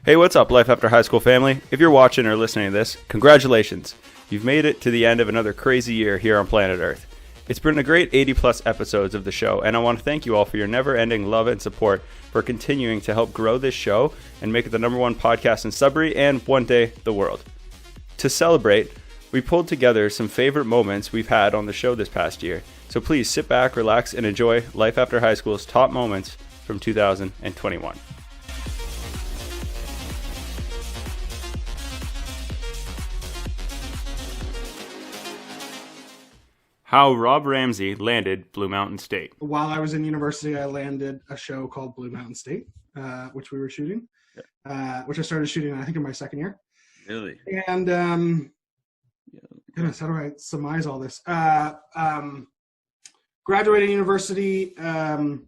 Hey, what's up, Life After High School family? If you're watching or listening to this, congratulations. You've made it to the end of another crazy year here on planet Earth. It's been a great 80-plus episodes of the show, and I want to thank you all for your never-ending love and support for continuing to help grow this show and make it the #1 podcast in Sudbury and, one day, the world. To celebrate, we pulled together some favorite moments we've had on the show this past year, so please sit back, relax, and enjoy Life After High School's top moments from 2021. How Rob Ramsey landed Blue Mountain State. While I was in university, I landed a show called Blue Mountain State, which we were shooting, which I started shooting, I think, in my second year. Really? And, goodness, how do I surmise all this? Graduated university, had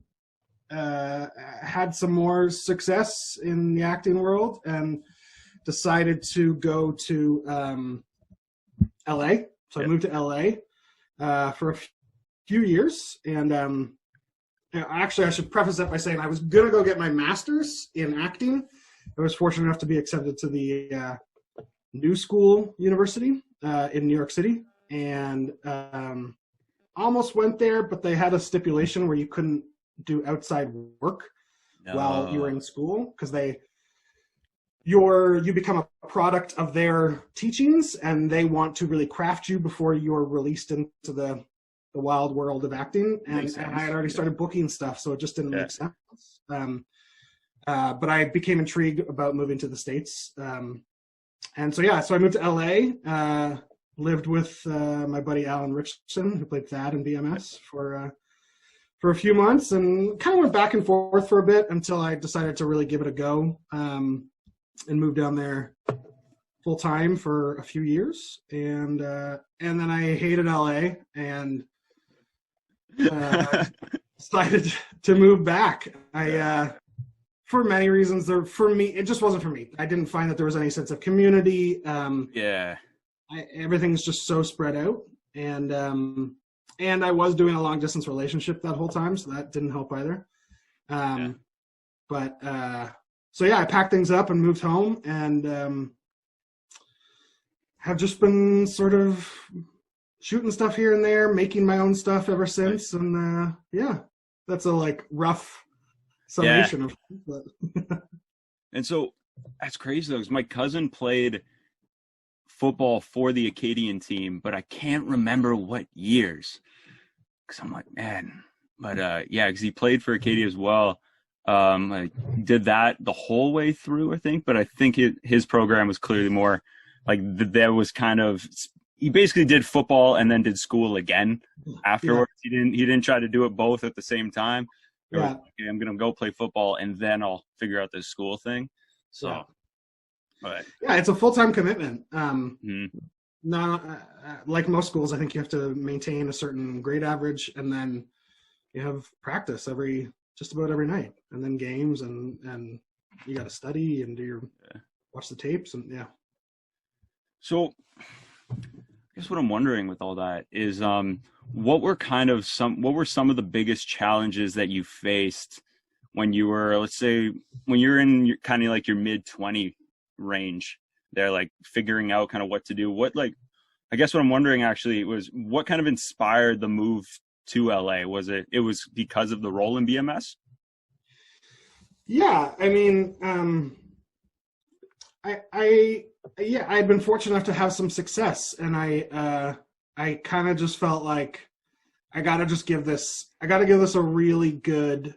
some more success in the acting world, and decided to go to LA. So I moved to LA. For a few years, and actually I should preface that by saying I was gonna go get my master's in acting. I was fortunate enough to be accepted to the New School University in New York City, and almost went there, but they had a stipulation where you couldn't do outside work while you were in school, because you become a product of their teachings, and they want to really craft you before you're released into the wild world of acting. And I had already started booking stuff, so it just didn't make sense. But I became intrigued about moving to the States. And so I moved to LA, lived with my buddy Alan Richardson, who played Thad in BMS for a few months, and kind of went back and forth for a bit until I decided to really give it a go. And moved down there full time for a few years, and then I hated LA and decided to move back. For many reasons, for me, it just wasn't for me. I didn't find that there was any sense of community. Everything's just so spread out, and I was doing a long distance relationship that whole time, so that didn't help either. So I packed things up and moved home, and have just been sort of shooting stuff here and there, making my own stuff ever since. And that's a rough summation of it. And so that's crazy though, because my cousin played football for the Acadian team, but I can't remember what years. Because I'm like, man, but because he played for Acadia as well. I did that the whole way through, I think, but I think his program was clearly more like there was kind of, he basically did football and then did school again afterwards. Yeah. He didn't try to do it both at the same time. Was, okay, I'm gonna go play football and then I'll figure out this school thing. So, it's a full-time commitment. Not like most schools, I think you have to maintain a certain grade average, and then you have practice just about every night, and then games, and you got to study and watch the tapes, and So I guess what I'm wondering with all that is, what were some of the biggest challenges that you faced when you were, let's say, when you're in your, kind of like your mid-20 range there, like figuring out kind of what to do? I guess what I'm wondering actually was, what kind of inspired the move to LA? Was it was because of the role in BMS? Yeah, I mean, I'd been fortunate enough to have some success, and I kind of just felt like I gotta give this a really good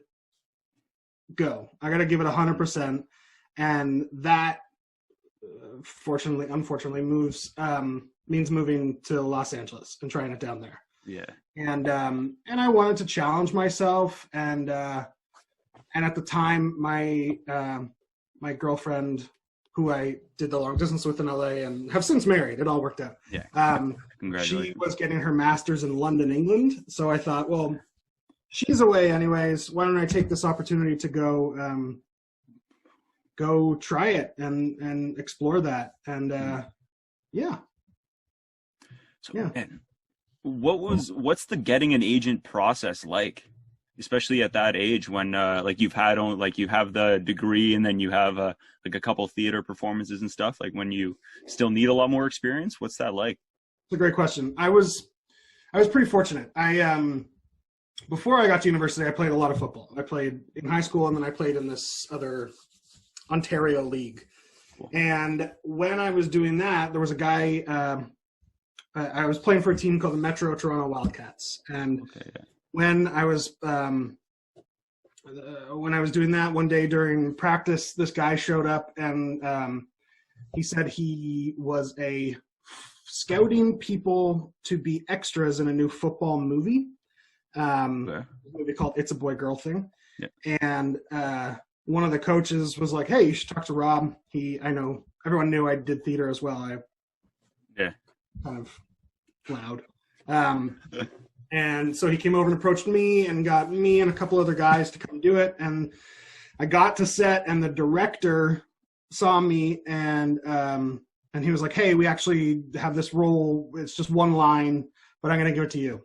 go. I gotta give it 100%, and that unfortunately means moving to Los Angeles and trying it down there. Yeah. And I wanted to challenge myself, and at the time, my girlfriend, who I did the long distance with in LA and have since married, it all worked out. Yeah. Congratulations. She was getting her master's in London, England. So I thought, well, she's away anyways. Why don't I take this opportunity to go try it and explore that? And So, man, what's the getting an agent process like? especially at that age when like you have the degree and then you have like a couple theater performances and stuff, like when you still need a lot more experience? What's that like? It's a great question. I was pretty fortunate. Before I got to university, I played a lot of football. I played in high school, and then I played in this other Ontario league. Cool. And when I was doing that, there was a guy, I was playing for a team called the Metro Toronto Wildcats. And when I was doing that one day during practice, this guy showed up, and he said he was scouting people to be extras in a new football movie. A movie called It's a Boy Girl Thing. Yeah. And one of the coaches was like, hey, you should talk to Rob. I know everyone knew I did theater as well. Kind of loud. And so he came over and approached me and got me and a couple other guys to come do it. And I got to set, and the director saw me, and he was like, hey, we actually have this role. It's just one line, but I'm going to give it to you.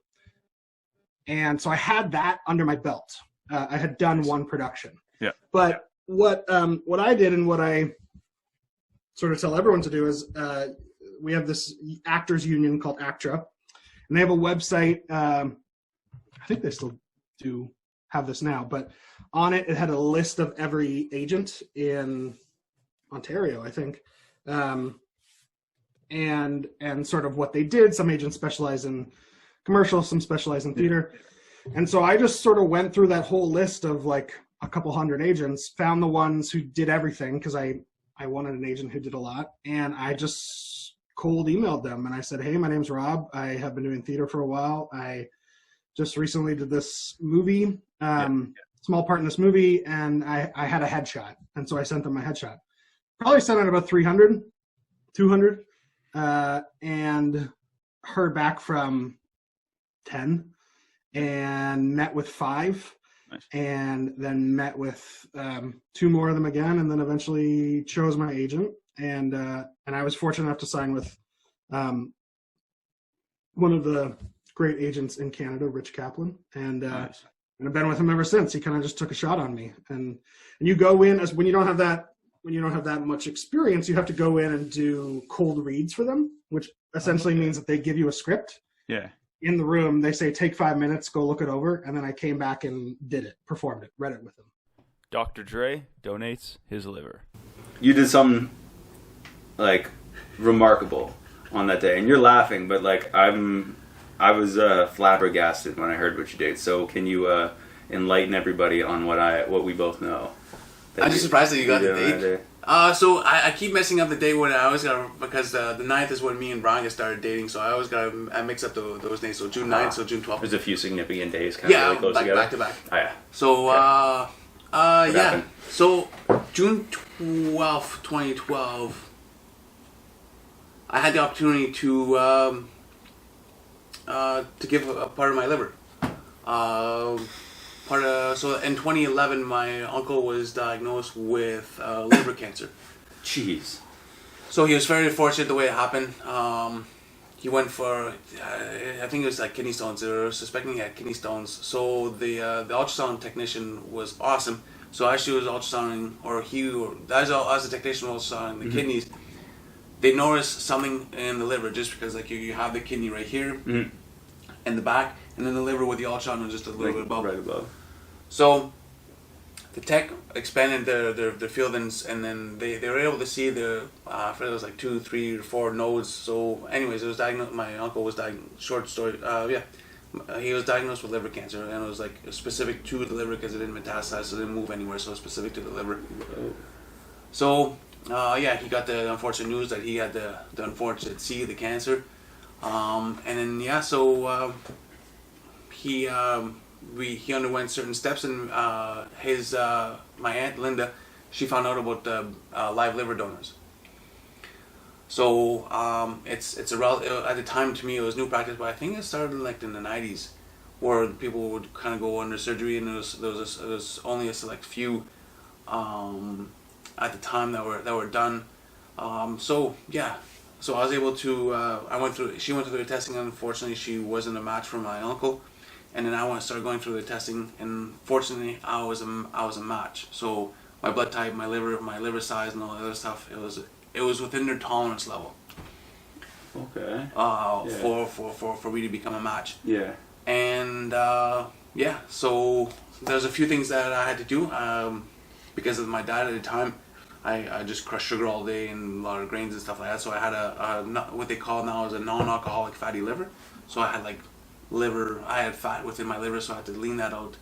And so I had that under my belt. I had done one production. Yeah. But what I did, and what I sort of tell everyone to do, is we have this actors union called ACTRA, and they have a website. I think they still do have this now, but on it had a list of every agent in Ontario, I think, and sort of what they did. Some agents specialize in commercial, some specialize in theater. And so I just sort of went through that whole list of like a couple hundred agents, found the ones who did everything, because I wanted an agent who did a lot. And I just cold emailed them, and I said, hey, my name's Rob. I have been doing theater for a while. I just recently did this movie, small part in this movie, and I had a headshot. And so I sent them my headshot. Probably sent out about 300, 200, and heard back from 10, and met with 5. Nice. And then met with 2 more of them again, and then eventually chose my agent. And I was fortunate enough to sign with one of the great agents in Canada, Rich Kaplan, and nice. And I've been with him ever since. He kind of just took a shot on me, and you go in as when you don't have that much experience, you have to go in and do cold reads for them, which essentially means that they give you a script. Yeah. In the room, they say, take 5 minutes, go look it over. And then I came back and did it, performed it, read it with them. Dr. Dre donates his liver. You did something, like, remarkable on that day. And you're laughing, but, like, I was flabbergasted when I heard what you did. So can you enlighten everybody on what we both know? I'm just surprised that you got the date. So I keep messing up the date when I always got, because the 9th is when me and Brian started dating, so I always got to mix up those days. So June 9th, so June 12th. There's a few significant days kind of really close together. Back to back. Oh, yeah. So, What happened? So June 12th, 2012, I had the opportunity to give a part of my liver. So in 2011, my uncle was diagnosed with liver cancer. Jeez. So he was very fortunate the way it happened. He went for, I think it was like kidney stones. They were suspecting he had kidney stones. So the ultrasound technician was awesome. So as she was ultrasounding, as the technician was ultrasounding the kidneys, they noticed something in the liver, just because like you have the kidney right here in the back, and then the liver with the ultrasound was just a little bit above. Right above. So the tech expanded their field, and then they were able to see I forget, it was like 2, 3, or 4 nodes. So anyways, it was diagnosed. My uncle was diagnosed. Short story. He was diagnosed with liver cancer, and it was like specific to the liver because it didn't metastasize, so it didn't move anywhere. So it was specific to the liver. So he got the unfortunate news that he had the unfortunate C, the cancer, and then he underwent certain steps, and my aunt Linda, she found out about live liver donors. So it's at the time, to me it was new practice, but I think it started like in the 90s, where people would kind of go under surgery, and there was only a select few at the time that were done. So I was able to. She went through the testing. Unfortunately, she wasn't a match for my uncle. and then I started going through the testing, and fortunately, I was a match. So my blood type, my liver size, and all the other stuff, it was within their tolerance level. Okay. For me to become a match. Yeah. And so there's a few things that I had to do because of my diet at the time. I just crushed sugar all day and a lot of grains and stuff like that. So I had what they call now is a non-alcoholic fatty liver. So I had I had fat within my liver, so I had to lean that out.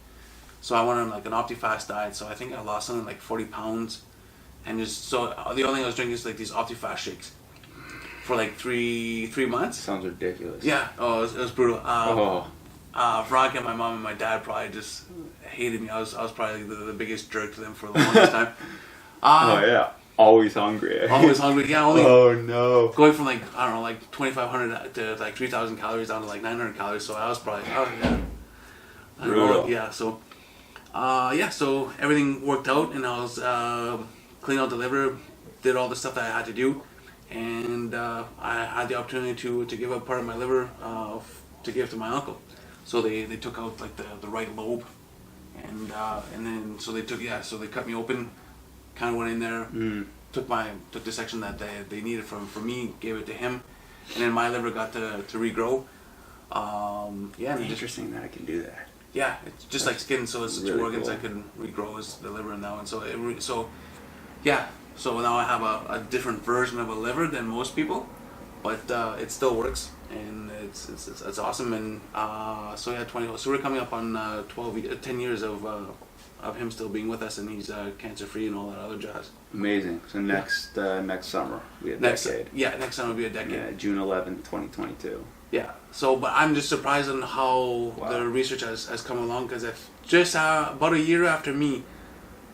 So I went on like an OptiFast diet. So I think I lost something like 40 pounds, and so the only thing I was drinking is like these OptiFast shakes for like three months. Sounds ridiculous. Yeah. Oh, it was brutal. Veronica and my mom and my dad probably just hated me. I was probably the biggest jerk to them for the longest time. Oh yeah, always hungry. Always hungry. Yeah. Only. Oh no. Going from like 2,500 to like 3,000 calories down to like 900 calories. So I was probably brutal. Yeah. So so everything worked out, and I was cleaning out the liver, did all the stuff that I had to do, and I had the opportunity to give up part of my liver to give to my uncle. So they took out like the right lobe, and then so they cut me open, kind of went in there, took the section that they needed from me, gave it to him, and then my liver got to regrow. Interesting that I can do that. Yeah, it's just like skin, so it's really two organs cool. I can regrow is the liver and that one. So so now I have a different version of a liver than most people, but it still works, and it's awesome. And so 20. So we're coming up on 10 years of him still being with us, and he's cancer free and all that other jazz. Amazing. So next summer we have decade. Yeah, next summer will be a decade. Yeah, June 11th, 2022. Yeah. So, but I'm just surprised on how the research has come along, because just about a year after me,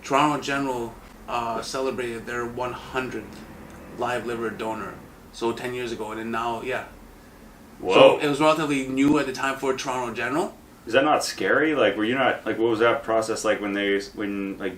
Toronto General celebrated their 100th live liver donor. So 10 years ago, and then now, Whoa. So it was relatively new at the time for Toronto General. Is that not scary? Like, were you not like? What was that process like when like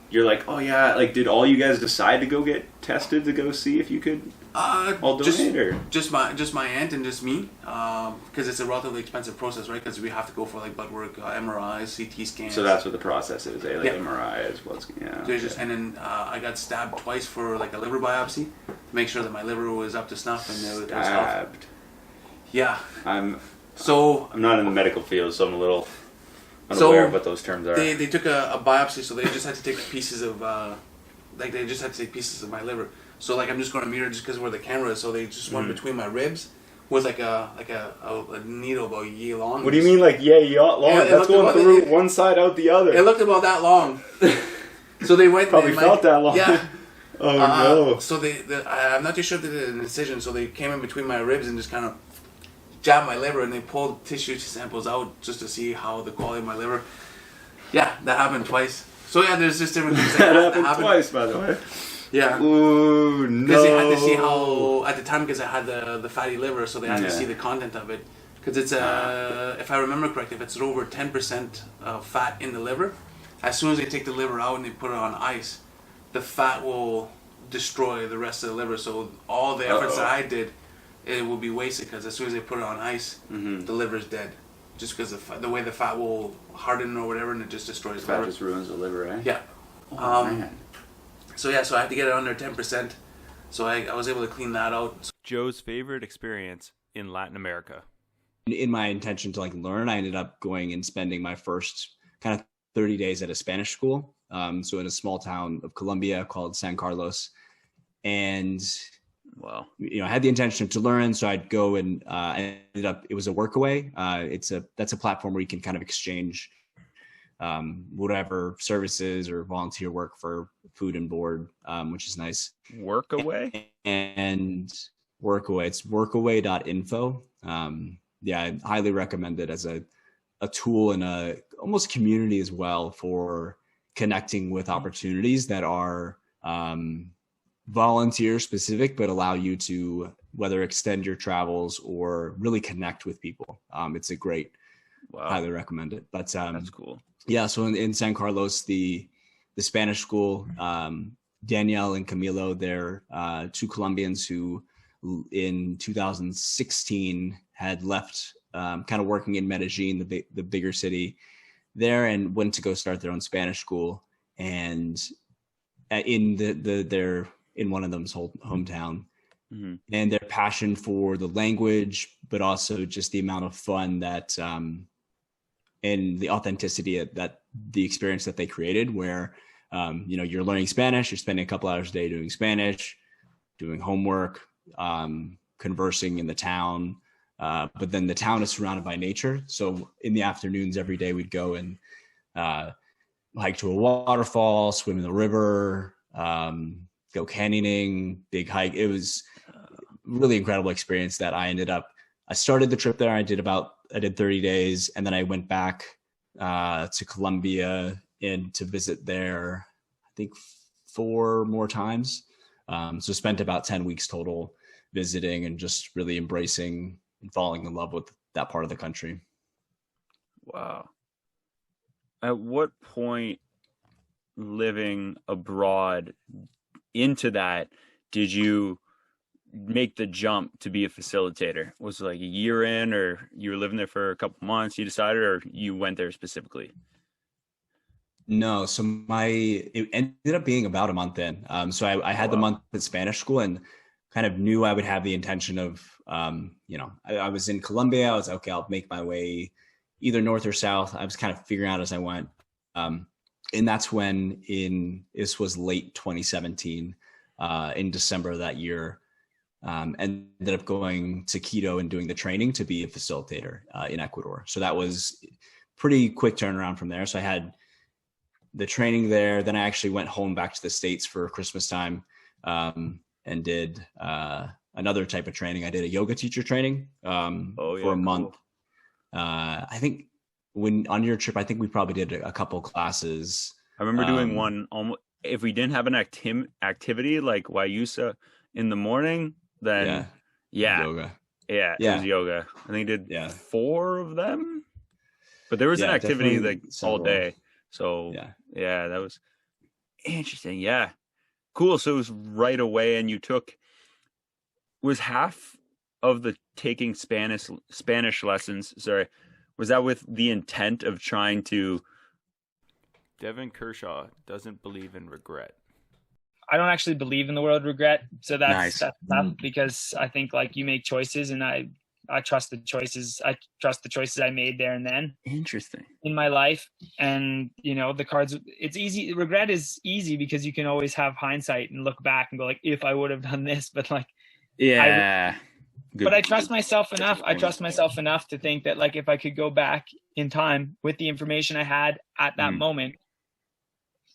you're like, oh yeah, like did all you guys decide to go get tested to go see if you could all donate, or just my aunt and just me, because it's a relatively expensive process, right? Because we have to go for like blood work, MRIs, CT scans. So that's what the process is, eh? Like MRIs, And then I got stabbed twice for like a liver biopsy to make sure that my liver was up to snuff and it was healthy. Yeah. I'm not in the medical field, so I'm a little unaware of what those terms are. They took a biopsy, so they just had to take pieces of my liver. So like I'm just going to meter just because where the camera is, so they just went between my ribs with like a needle about yay long. What do you mean like yay long? That's going through one side out the other. It looked about that long. So they went probably felt that long. Yeah. Oh no. So I'm not too sure if they did an incision, so they came in between my ribs and just kind of jabbed my liver, and they pulled tissue samples out just to see how the quality of my liver. Yeah, that happened twice. So yeah, there's just different things that happened twice, by the way. Yeah. Ooh, no. Because they had to see how, at the time, because I had the fatty liver, so they had to see the content of it. Because it's if I remember correctly, if it's over 10% of fat in the liver, as soon as they take the liver out and they put it on ice, the fat will destroy the rest of the liver. So all the efforts that I did, it will be wasted, because as soon as they put it on ice, the liver's dead. Just because the way the fat will harden or whatever, and it just destroys the liver. Fat just ruins the liver, right? Yeah. Oh, man. So yeah, so I had to get it under 10%. So I was able to clean that out. Joe's favorite experience in Latin America. In my intention to like learn, I ended up going and spending my first kind of 30 days at a Spanish school. So in a small town of Colombia called San Carlos. And wow, I had the intention to learn, so I'd go and ended up, it was a workaway. That's a platform where you can kind of exchange whatever services or volunteer work for food and board, which is nice. Workaway? And Workaway. It's workaway.info. I highly recommend it as a tool and a almost community as well for connecting with opportunities that are volunteer specific, but allow you to whether extend your travels or really connect with people. It's a great, highly recommend it. But that's cool. Yeah. So in San Carlos, the Spanish school, Danielle and Camilo, they're two Colombians who in 2016 had left kind of working in Medellin, the bigger city there, and went to go start their own Spanish school. And in in one of them's hometown, and their passion for the language, but also just the amount of fun that and the authenticity that the experience that they created, where you're learning Spanish, you're spending a couple hours a day doing Spanish, doing homework, conversing in the town, but then the town is surrounded by nature. So in the afternoons every day we'd go and hike to a waterfall, swim in the river, go canyoning, big hike. It was really incredible experience that I started the trip there. I did 30 days, and then I went back to Colombia and to visit there, I think 4 more times. So spent about 10 weeks total visiting and just really embracing and falling in love with that part of the country. Wow. At what point living abroad into that did you make the jump to be a facilitator? Was it like a year in, or you were living there for a couple months, you decided, or you went there specifically? No, so it ended up being about a month in. So I had the month at Spanish school and kind of knew I would have the intention of, I was in Colombia. I was okay, I'll make my way either north or south. I was kind of figuring out as I went. And that's when this was late 2017, in December of that year, ended up going to Quito and doing the training to be a facilitator in Ecuador. So that was pretty quick turnaround from there. So I had the training there. Then I actually went home back to the States for Christmas time, and did another type of training. I did a yoga teacher training for a month. Cool. I think on your trip, I think we probably did a couple classes. I remember doing one. If we didn't have an activity like Wayusa in the morning, then yoga. Yeah, it was yoga. I think I did 4 of them, but there was an activity like all day. So yeah, that was interesting. Yeah, cool. So it was right away, and was half of the taking Spanish lessons. Sorry, was that with the intent of trying to? Devon Kershaw doesn't believe in regret. I don't actually believe in the word regret. So that's tough, because I think like you make choices, and I trust the choices. I trust the choices I made there and then. Interesting. In my life. And, the cards, it's easy. Regret is easy because you can always have hindsight and look back and go like, if I would have done this, but like, but I trust myself enough. I trust myself enough to think that like, if I could go back in time with the information I had at that moment,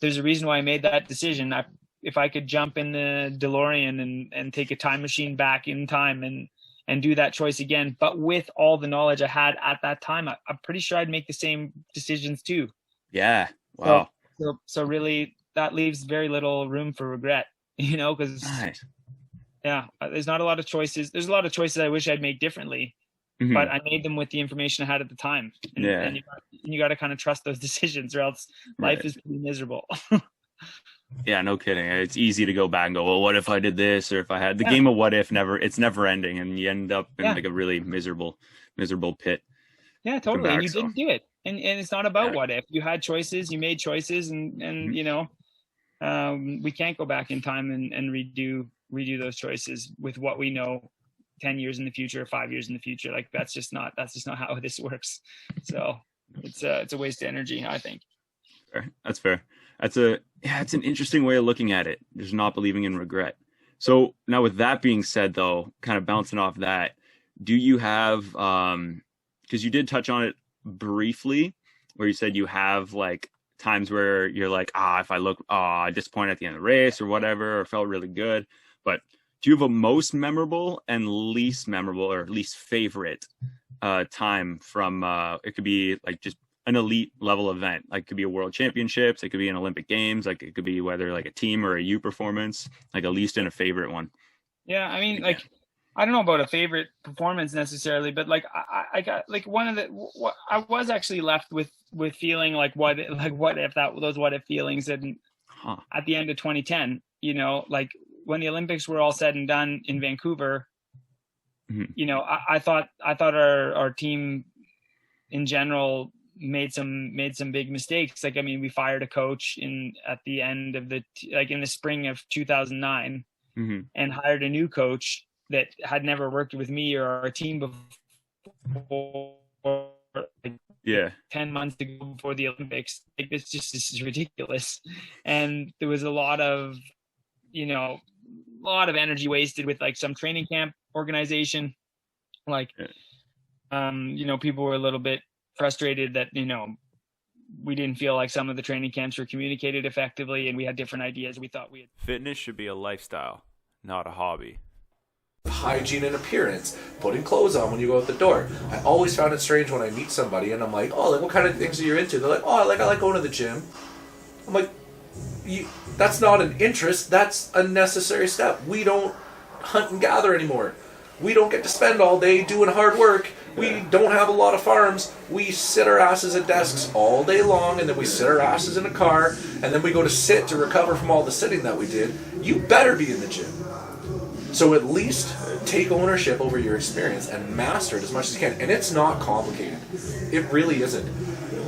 there's a reason why I made that decision. If I could jump in the DeLorean and take a time machine back in time and do that choice again, but with all the knowledge I had at that time, I'm pretty sure I'd make the same decisions too. Yeah. Wow. So really that leaves very little room for regret, because there's not a lot of choices. There's a lot of choices I wish I'd made differently, but I made them with the information I had at the time. And you got to kind of trust those decisions, or else life is pretty miserable. Yeah, no kidding. It's easy to go back and go, well, what if I did this? Or if I had the game of what if, it's never ending. And you end up in like a really miserable pit. Yeah, totally. And you didn't do it. And it's not about what if. You had choices, you made choices, and we can't go back in time and redo those choices with what we know 10 years in the future, 5 years in the future. Like that's just not how this works. So it's a waste of energy, I think. That's fair. It's an interesting way of looking at it. There's not believing in regret. So now with that being said, though, kind of bouncing off that, do you have, because you did touch on it briefly, where you said you have like times where you're like, if I look, disappointed at the end of the race or whatever, or felt really good. But do you have a most memorable and least memorable or least favorite time from, it could be like just an elite level event, like it could be a world championships, it could be an Olympic games, like it could be whether like a team or a U performance, like a least and a favorite one. Yeah, I mean, like I don't know about a favorite performance necessarily, but like I got like I was actually left with feeling like what if those what if feelings and at the end of 2010, like when the Olympics were all said and done in Vancouver, you know, I thought our team in general made some big mistakes. Like, I mean, we fired a coach at the end of in the spring of 2009, and hired a new coach that had never worked with me or our team before. 10 months to go before the Olympics. Like, this is ridiculous. And there was a lot of energy wasted with like some training camp organization. Like, people were a little bit frustrated that, we didn't feel like some of the training camps were communicated effectively, and we had different ideas. We thought Fitness should be a lifestyle, not a hobby. Hygiene and appearance, putting clothes on when you go out the door. I always found it strange when I meet somebody and I'm like, oh, like, what kind of things are you into? They're like, oh, I like going to the gym. I'm like, that's not an interest, that's a necessary step. We don't hunt and gather anymore. We don't get to spend all day doing hard work. We don't have a lot of farms. We sit our asses at desks all day long, and then we sit our asses in a car, and then we go to sit to recover from all the sitting that we did. You better be in the gym. So at least take ownership over your experience and master it as much as you can. And it's not complicated. It really isn't.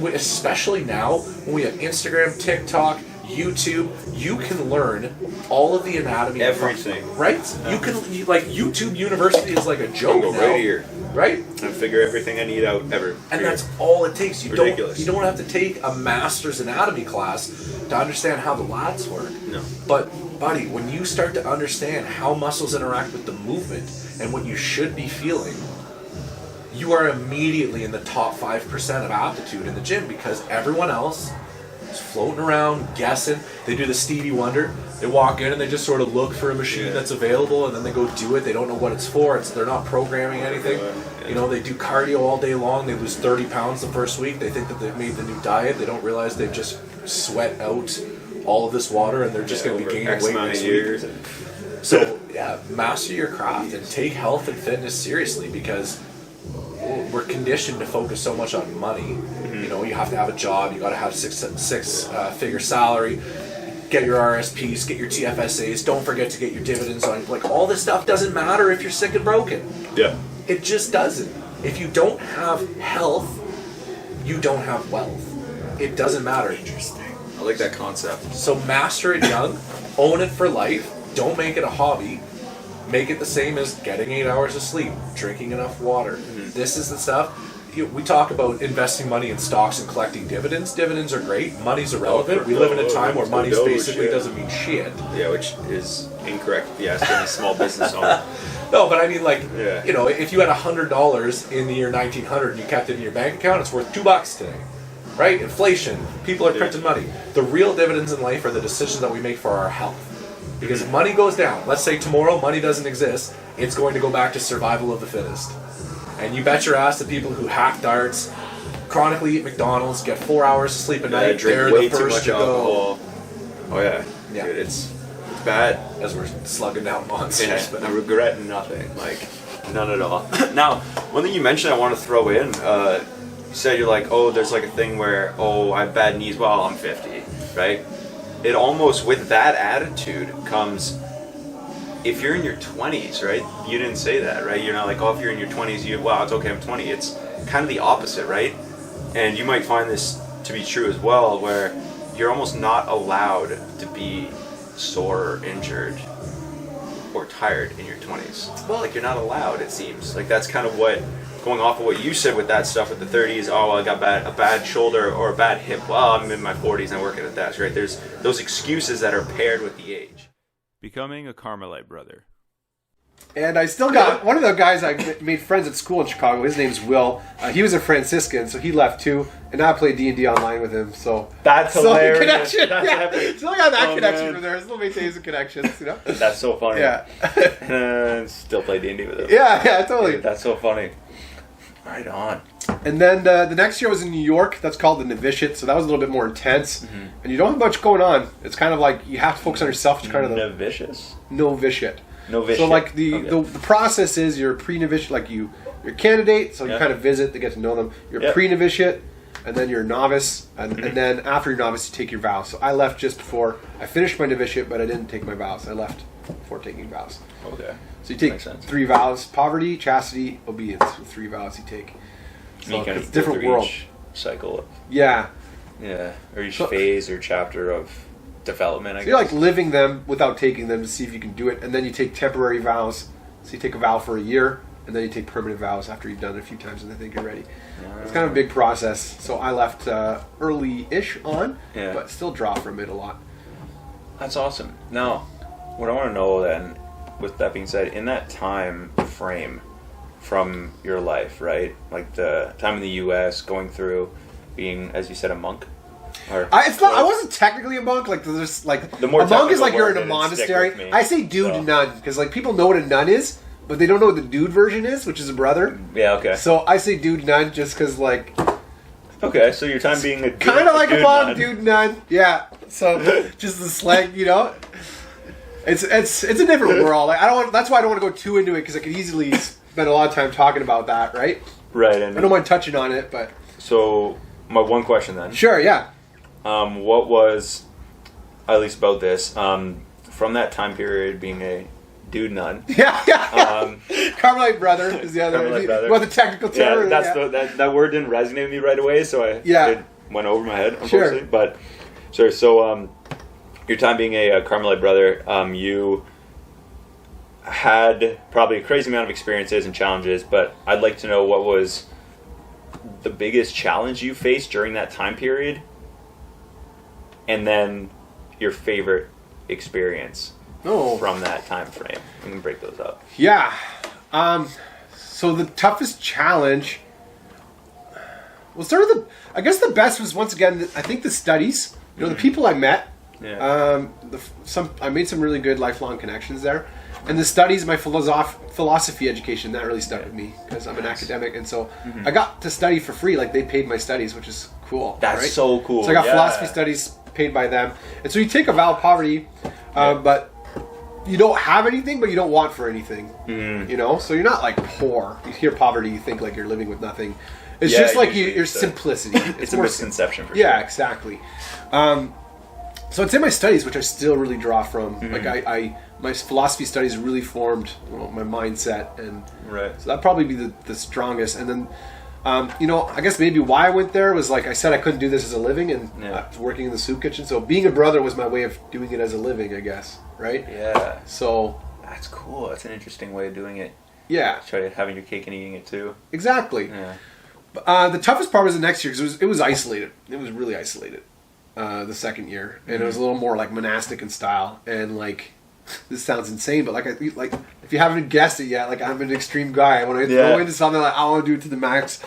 Especially now when we have Instagram, TikTok, YouTube, you can learn all of the anatomy. Everything. Right? You can, like, YouTube University is like a joke now. Right here. Right? And figure everything I need out ever. And that's all it takes. You Ridiculous. don't have to take a master's anatomy class to understand how the lats work. No. But, buddy, when you start to understand how muscles interact with the movement and what you should be feeling, you are immediately in the top 5% of aptitude in the gym, because everyone else is floating around, guessing. They do the Stevie Wonder. They walk in and they just sort of look for a machine that's available, and then they go do it. They don't know what it's for. They're not programming anything. They do cardio all day long. They lose 30 pounds the first week. They think that they've made the new diet. They don't realize they've just sweat out all of this water, and they're just going to be gaining weight next week. So, master your craft and take health and fitness seriously, because we're conditioned to focus so much on money. You have to have a job. You got to have a six-figure salary. Get your RSPs, get your TFSAs. Don't forget to get your dividends on. Like, all this stuff doesn't matter if you're sick and broken. Yeah. It just doesn't. If you don't have health, you don't have wealth. It doesn't matter. Interesting. I like that concept. So master it young, own it for life. Don't make it a hobby. Make it the same as getting 8 hours of sleep, drinking enough water. This is the stuff. We talk about investing money in stocks and collecting dividends. Dividends are great. Money's irrelevant. We live in a time where money basically doesn't mean shit. Yeah, which is incorrect if you ask any small business owner. No, but I mean, like, if you had $100 in the year 1900 and you kept it in your bank account, it's worth $2 today. Right? Inflation. People are printing money. The real dividends in life are the decisions that we make for our health. Because if money goes down, let's say tomorrow money doesn't exist, it's going to go back to survival of the fittest. And you bet your ass that people who hack darts, chronically eat McDonald's, get 4 hours of sleep a night, they're the first to go. Oh yeah. Dude, it's bad. As we're slugging down monsters. But I regret nothing. Like, none at all. Now, one thing you mentioned I want to throw in, you said you're like, oh, there's like a thing where, I have bad knees while I'm 50, right? It almost, with that attitude comes, if you're in your 20s, right? You didn't say that, right? You're not like, if you're in your 20s, it's okay, I'm 20. It's kind of the opposite, right? And you might find this to be true as well, where you're almost not allowed to be sore or injured or tired in your 20s. Well, like, you're not allowed, it seems. Like, that's kind of what, going off of what you said with that stuff with the 30s, I got a bad shoulder or a bad hip. Well, I'm in my 40s and I'm working at that, right? There's those excuses that are paired with the age. Becoming a Carmelite brother. And I still got one of the guys I made friends at school in Chicago. His name's Will. He was a Franciscan, so he left too. And now I play D&D online with him. So that's hilarious. Connection. That's epic. Still got that connection from there. Still maintains the connections. That's so funny. Yeah. And still play D&D with him. Yeah, totally. Dude, that's so funny. Right on. And then the next year I was in New York. That's called the novitiate, so that was a little bit more intense. Mm-hmm. And you don't have much going on. It's kind of like you have to focus on yourself. It's kind of novitiate. So like the process is you're pre-novitiate, like you're a candidate, so you kind of visit to get to know them. You're pre-novitiate, and then you're a novice, and then after you're novice, you take your vows. So I left just before I finished my novitiate, but I didn't take my vows. I left before taking vows. Okay. So you take 3 vows: poverty, chastity, obedience. 3 vows you take. So you kind it's of a different world. Each cycle. Yeah. Yeah. Or each phase or chapter of development, I guess. You're like living them without taking them to see if you can do it. And then you take temporary vows. So you take a vow for a year, and then you take permanent vows after you've done it a few times and they think you're ready. It's kind of a big process. So I left early-ish on, but still draw from it a lot. That's awesome. Now, what I want to know then, with that being said, in that time frame from your life, right? Like the time in the U.S., going through being, as you said, a monk? I wasn't technically a monk. Like there's like a monk is like you're in a monastery. I say dude nun because like people know what a nun is, but they don't know what the dude version is, which is a brother. Yeah, okay. So I say dude nun just because like. Okay, so your time being a dude, kind of like a monk, dude nun. Yeah. So just the slang, you know. It's a different world. Like, that's why I don't want to go too into it because I could easily spend a lot of time talking about that, right? Right. And I don't mind touching on it, but. So my one question then. Sure. Yeah. What was, at least about this, from that time period being a dude nun? Yeah. Carmelite brother is the other. Carmelite brother. Well, the technical term. Yeah, that word didn't resonate with me right away, so it went over my head, unfortunately. Sure. But, sorry, so your time being a Carmelite brother, you had probably a crazy amount of experiences and challenges, but I'd like to know what was the biggest challenge you faced during that time period, and then your favorite experience from that time frame. We can break those up. Yeah. So the toughest challenge. Well, sort of I guess the best was once again. I think the studies. You know, the people I met. Yeah. I made some really good lifelong connections there, and the studies, my philosophy education, that really stuck with me because I'm an academic, and so I got to study for free. Like they paid my studies, which is cool. That's right? so cool. So I got philosophy studies paid by them, and so you take a vow of poverty, but you don't have anything, but you don't want for anything. You know, so you're not like poor. You hear poverty, you think like you're living with nothing. It's just like your simplicity. It's a misconception for sure. Yeah, exactly. So it's in my studies, which I still really draw from. Like my philosophy studies really formed my mindset, and so that'd probably be the strongest. And then, I guess maybe why I went there was like I said, I couldn't do this as a living, and I was working in the soup kitchen. So being a brother was my way of doing it as a living, I guess. Right? Yeah. So that's cool. That's an interesting way of doing it. Yeah. Try having your cake and eating it too. Exactly. Yeah. The toughest part was the next year because it was isolated. It was really isolated. The second year, and it was a little more like monastic in style, and like this sounds insane, but like if you haven't guessed it yet, like I'm an extreme guy. When I go into something, like I want to do it to the max.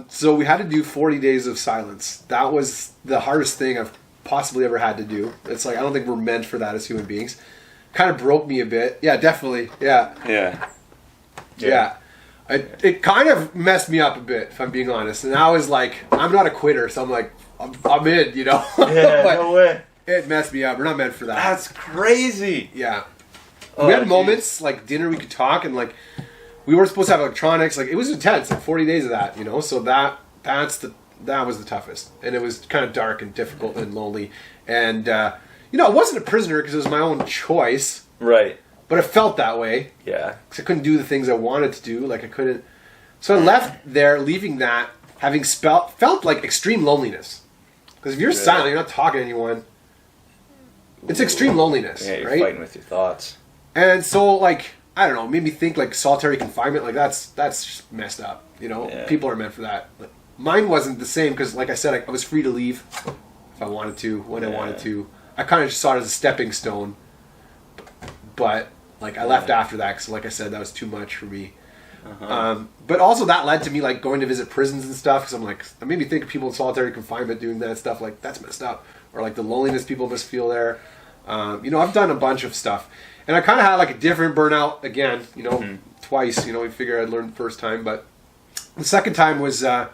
So we had to do 40 days of silence. That was the hardest thing I've possibly ever had to do. It's like I don't think we're meant for that as human beings. Kind of broke me a bit. Yeah, definitely. Yeah. It kind of messed me up a bit, if I'm being honest. And I was like, I'm not a quitter, so I'm like, I'm in, you know? Yeah, no way. It messed me up. We're not meant for that. That's crazy. Yeah. We had moments, like dinner, we could talk, and like, we weren't supposed to have electronics. Like, it was intense, like 40 days of that, you know? So that was the toughest. And it was kind of dark and difficult and lonely. And, I wasn't a prisoner because it was my own choice. Right. But it felt that way. Yeah. Because I couldn't do the things I wanted to do. Like, I couldn't. So I left there, leaving that, having felt like extreme loneliness. Because if you're silent, you're not talking to anyone. It's extreme loneliness, you're right? Fighting with your thoughts. And so, like, I don't know, made me think like solitary confinement. Like that's just messed up. You know, people are meant for that. But mine wasn't the same because, like I said, I was free to leave if I wanted to, when I wanted to. I kind of just saw it as a stepping stone. But like I left after that because, like I said, that was too much for me. But also that led to me like going to visit prisons and stuff because I'm like, it made me think of people in solitary confinement doing that stuff. Like that's messed up, or like the loneliness people must feel there. I've done a bunch of stuff, and I kind of had like a different burnout again. Twice. We figured I'd learned the first time, but the second time was I'd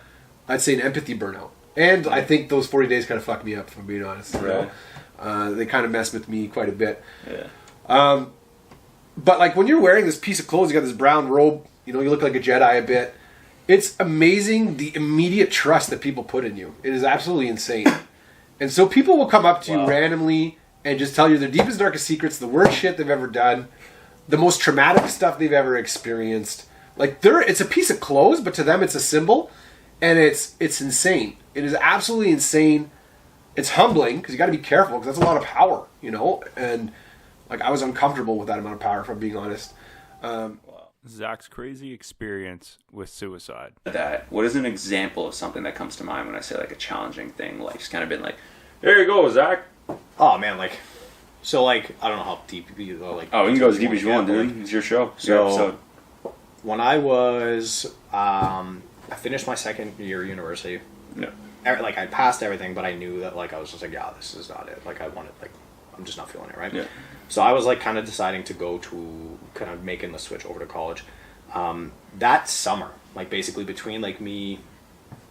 say an empathy burnout, and I think those 40 days kind of fucked me up. If I'm being honest, they kind of messed with me quite a bit. Yeah. But like when you're wearing this piece of clothes, you got this brown robe. You look like a Jedi a bit. It's amazing the immediate trust that people put in you. It is absolutely insane. And so people will come up to you randomly and just tell you their deepest, darkest secrets, the worst shit they've ever done, the most traumatic stuff they've ever experienced. Like, it's a piece of clothes, but to them it's a symbol, and it's insane. It is absolutely insane. It's humbling, because you got to be careful, because that's a lot of power, you know? And, like, I was uncomfortable with that amount of power, if I'm being honest. Zach's crazy experience with suicide. What is an example of something that comes to mind when I say, like, a challenging thing? Like, just kind of been like, there you go, Zach. Oh, man, like, so, like, I don't know how deep you go. Like, oh, you can go as deep as you want, dude. It's your show. It's your episode. When I was, I finished my second year of university. Yeah. Like, I passed everything, but I knew that, like, I was just like, yeah, this is not it. Like, I wanted, like, I'm just not feeling it, right? Yeah. So I was, like, kind of deciding to go to, kind of making the switch over to college. That summer, like, basically between, like, me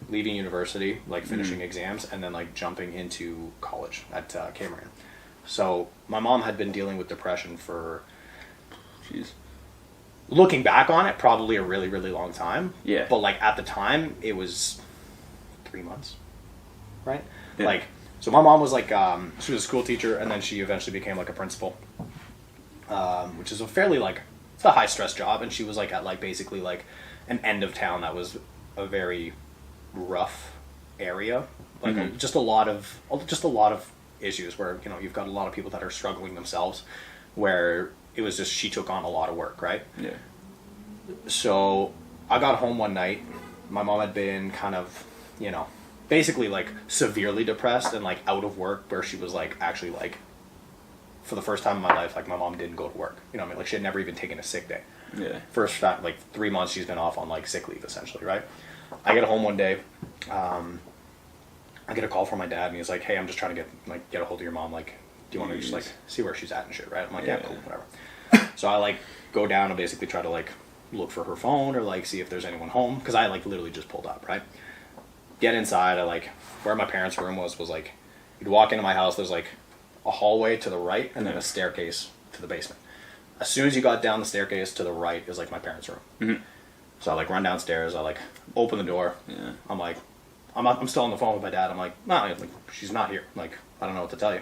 leaving university, like, finishing exams, and then, like, jumping into college at Cameron. So my mom had been dealing with depression for, looking back on it, probably a really, really long time. Yeah. But, like, at the time, it was 3 months, right? Yeah. Like, so my mom was, like, she was a school teacher, and then she eventually became, like, a principal, which is a fairly, like, it's a high-stress job, and she was, like, at, like, basically, like, an end of town that was a very rough area. Like, just a lot of issues where, you know, you've got a lot of people that are struggling themselves, where it was just, she took on a lot of work, right? Yeah. So I got home one night. My mom had been kind of, you know, basically, like, severely depressed and, like, out of work, where she was, like, actually, like, for the first time in my life, like, my mom didn't go to work. You know what I mean? Like, she had never even taken a sick day. Yeah. First time, like, 3 months she's been off on, like, sick leave, essentially, right? I get home one day. I get a call from my dad, and he's like, hey, I'm just trying to get a hold of your mom. Like, do you want to just, like, see where she's at and shit, right? I'm like, yeah, cool, whatever. So I, like, go down and basically try to, like, look for her phone or, like, see if there's anyone home, because I, like, literally just pulled up, right? Get inside. I, like, where my parents' room was, like, you'd walk into my house, there's, like, a hallway to the right and then a staircase to the basement. As soon as you got down the staircase to the right is, like, my parents' room. Mm-hmm. So I, like, run downstairs. I, like, open the door. Yeah. I'm like, I'm still on the phone with my dad. I'm like, no, like, she's not here. Like, I don't know what to tell you.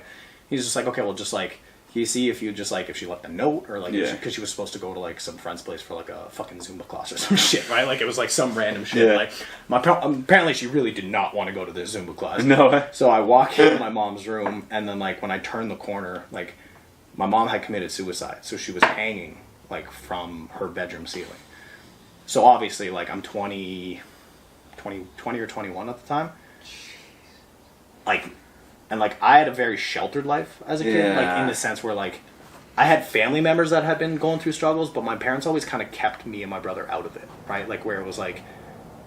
He's just like, okay, well, just, like, can you see if she left a note, or, like, because she was supposed to go to, like, some friend's place for, like, a fucking Zumba class or some shit, right? Like, it was, like, some random shit. Yeah. Like, apparently she really did not want to go to this Zumba class. No. So I walk into my mom's room, and then, like, when I turn the corner, like, my mom had committed suicide, so she was hanging, like, from her bedroom ceiling. So obviously, like, I'm 20 or 21 at the time. Like, and, like, I had a very sheltered life as a kid, like, in the sense where, like, I had family members that had been going through struggles, but my parents always kind of kept me and my brother out of it, right? Like, where it was, like,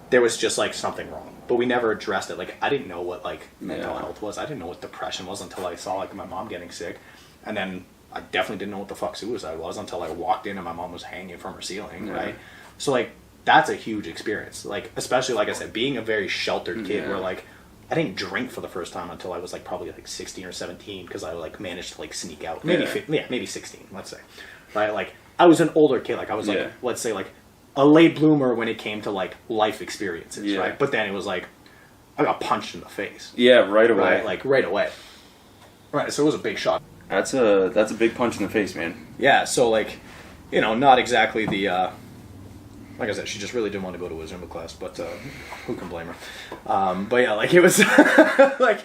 there was just, like, something wrong. But we never addressed it. Like, I didn't know what, like, mental health was. I didn't know what depression was until I saw, like, my mom getting sick. And then I definitely didn't know what the fuck suicide was until I walked in and my mom was hanging from her ceiling, right? So, like, that's a huge experience. Like, especially, like I said, being a very sheltered kid where, like, I didn't drink for the first time until I was, like, probably, like, 16 or 17, because I, like, managed to, like, sneak out. Maybe 16, let's say. Right? Like, I was an older kid. Like, I was, like, let's say, like, a late bloomer when it came to, like, life experiences, right? But then it was, like, I got punched in the face. Yeah, right away. Right? Like, right away. Right, so it was a big shock. That's a big punch in the face, man. Yeah, so, like, you know, not exactly the, like I said, she just really didn't want to go to a Zumba class, but who can blame her? But yeah, like, it was, like,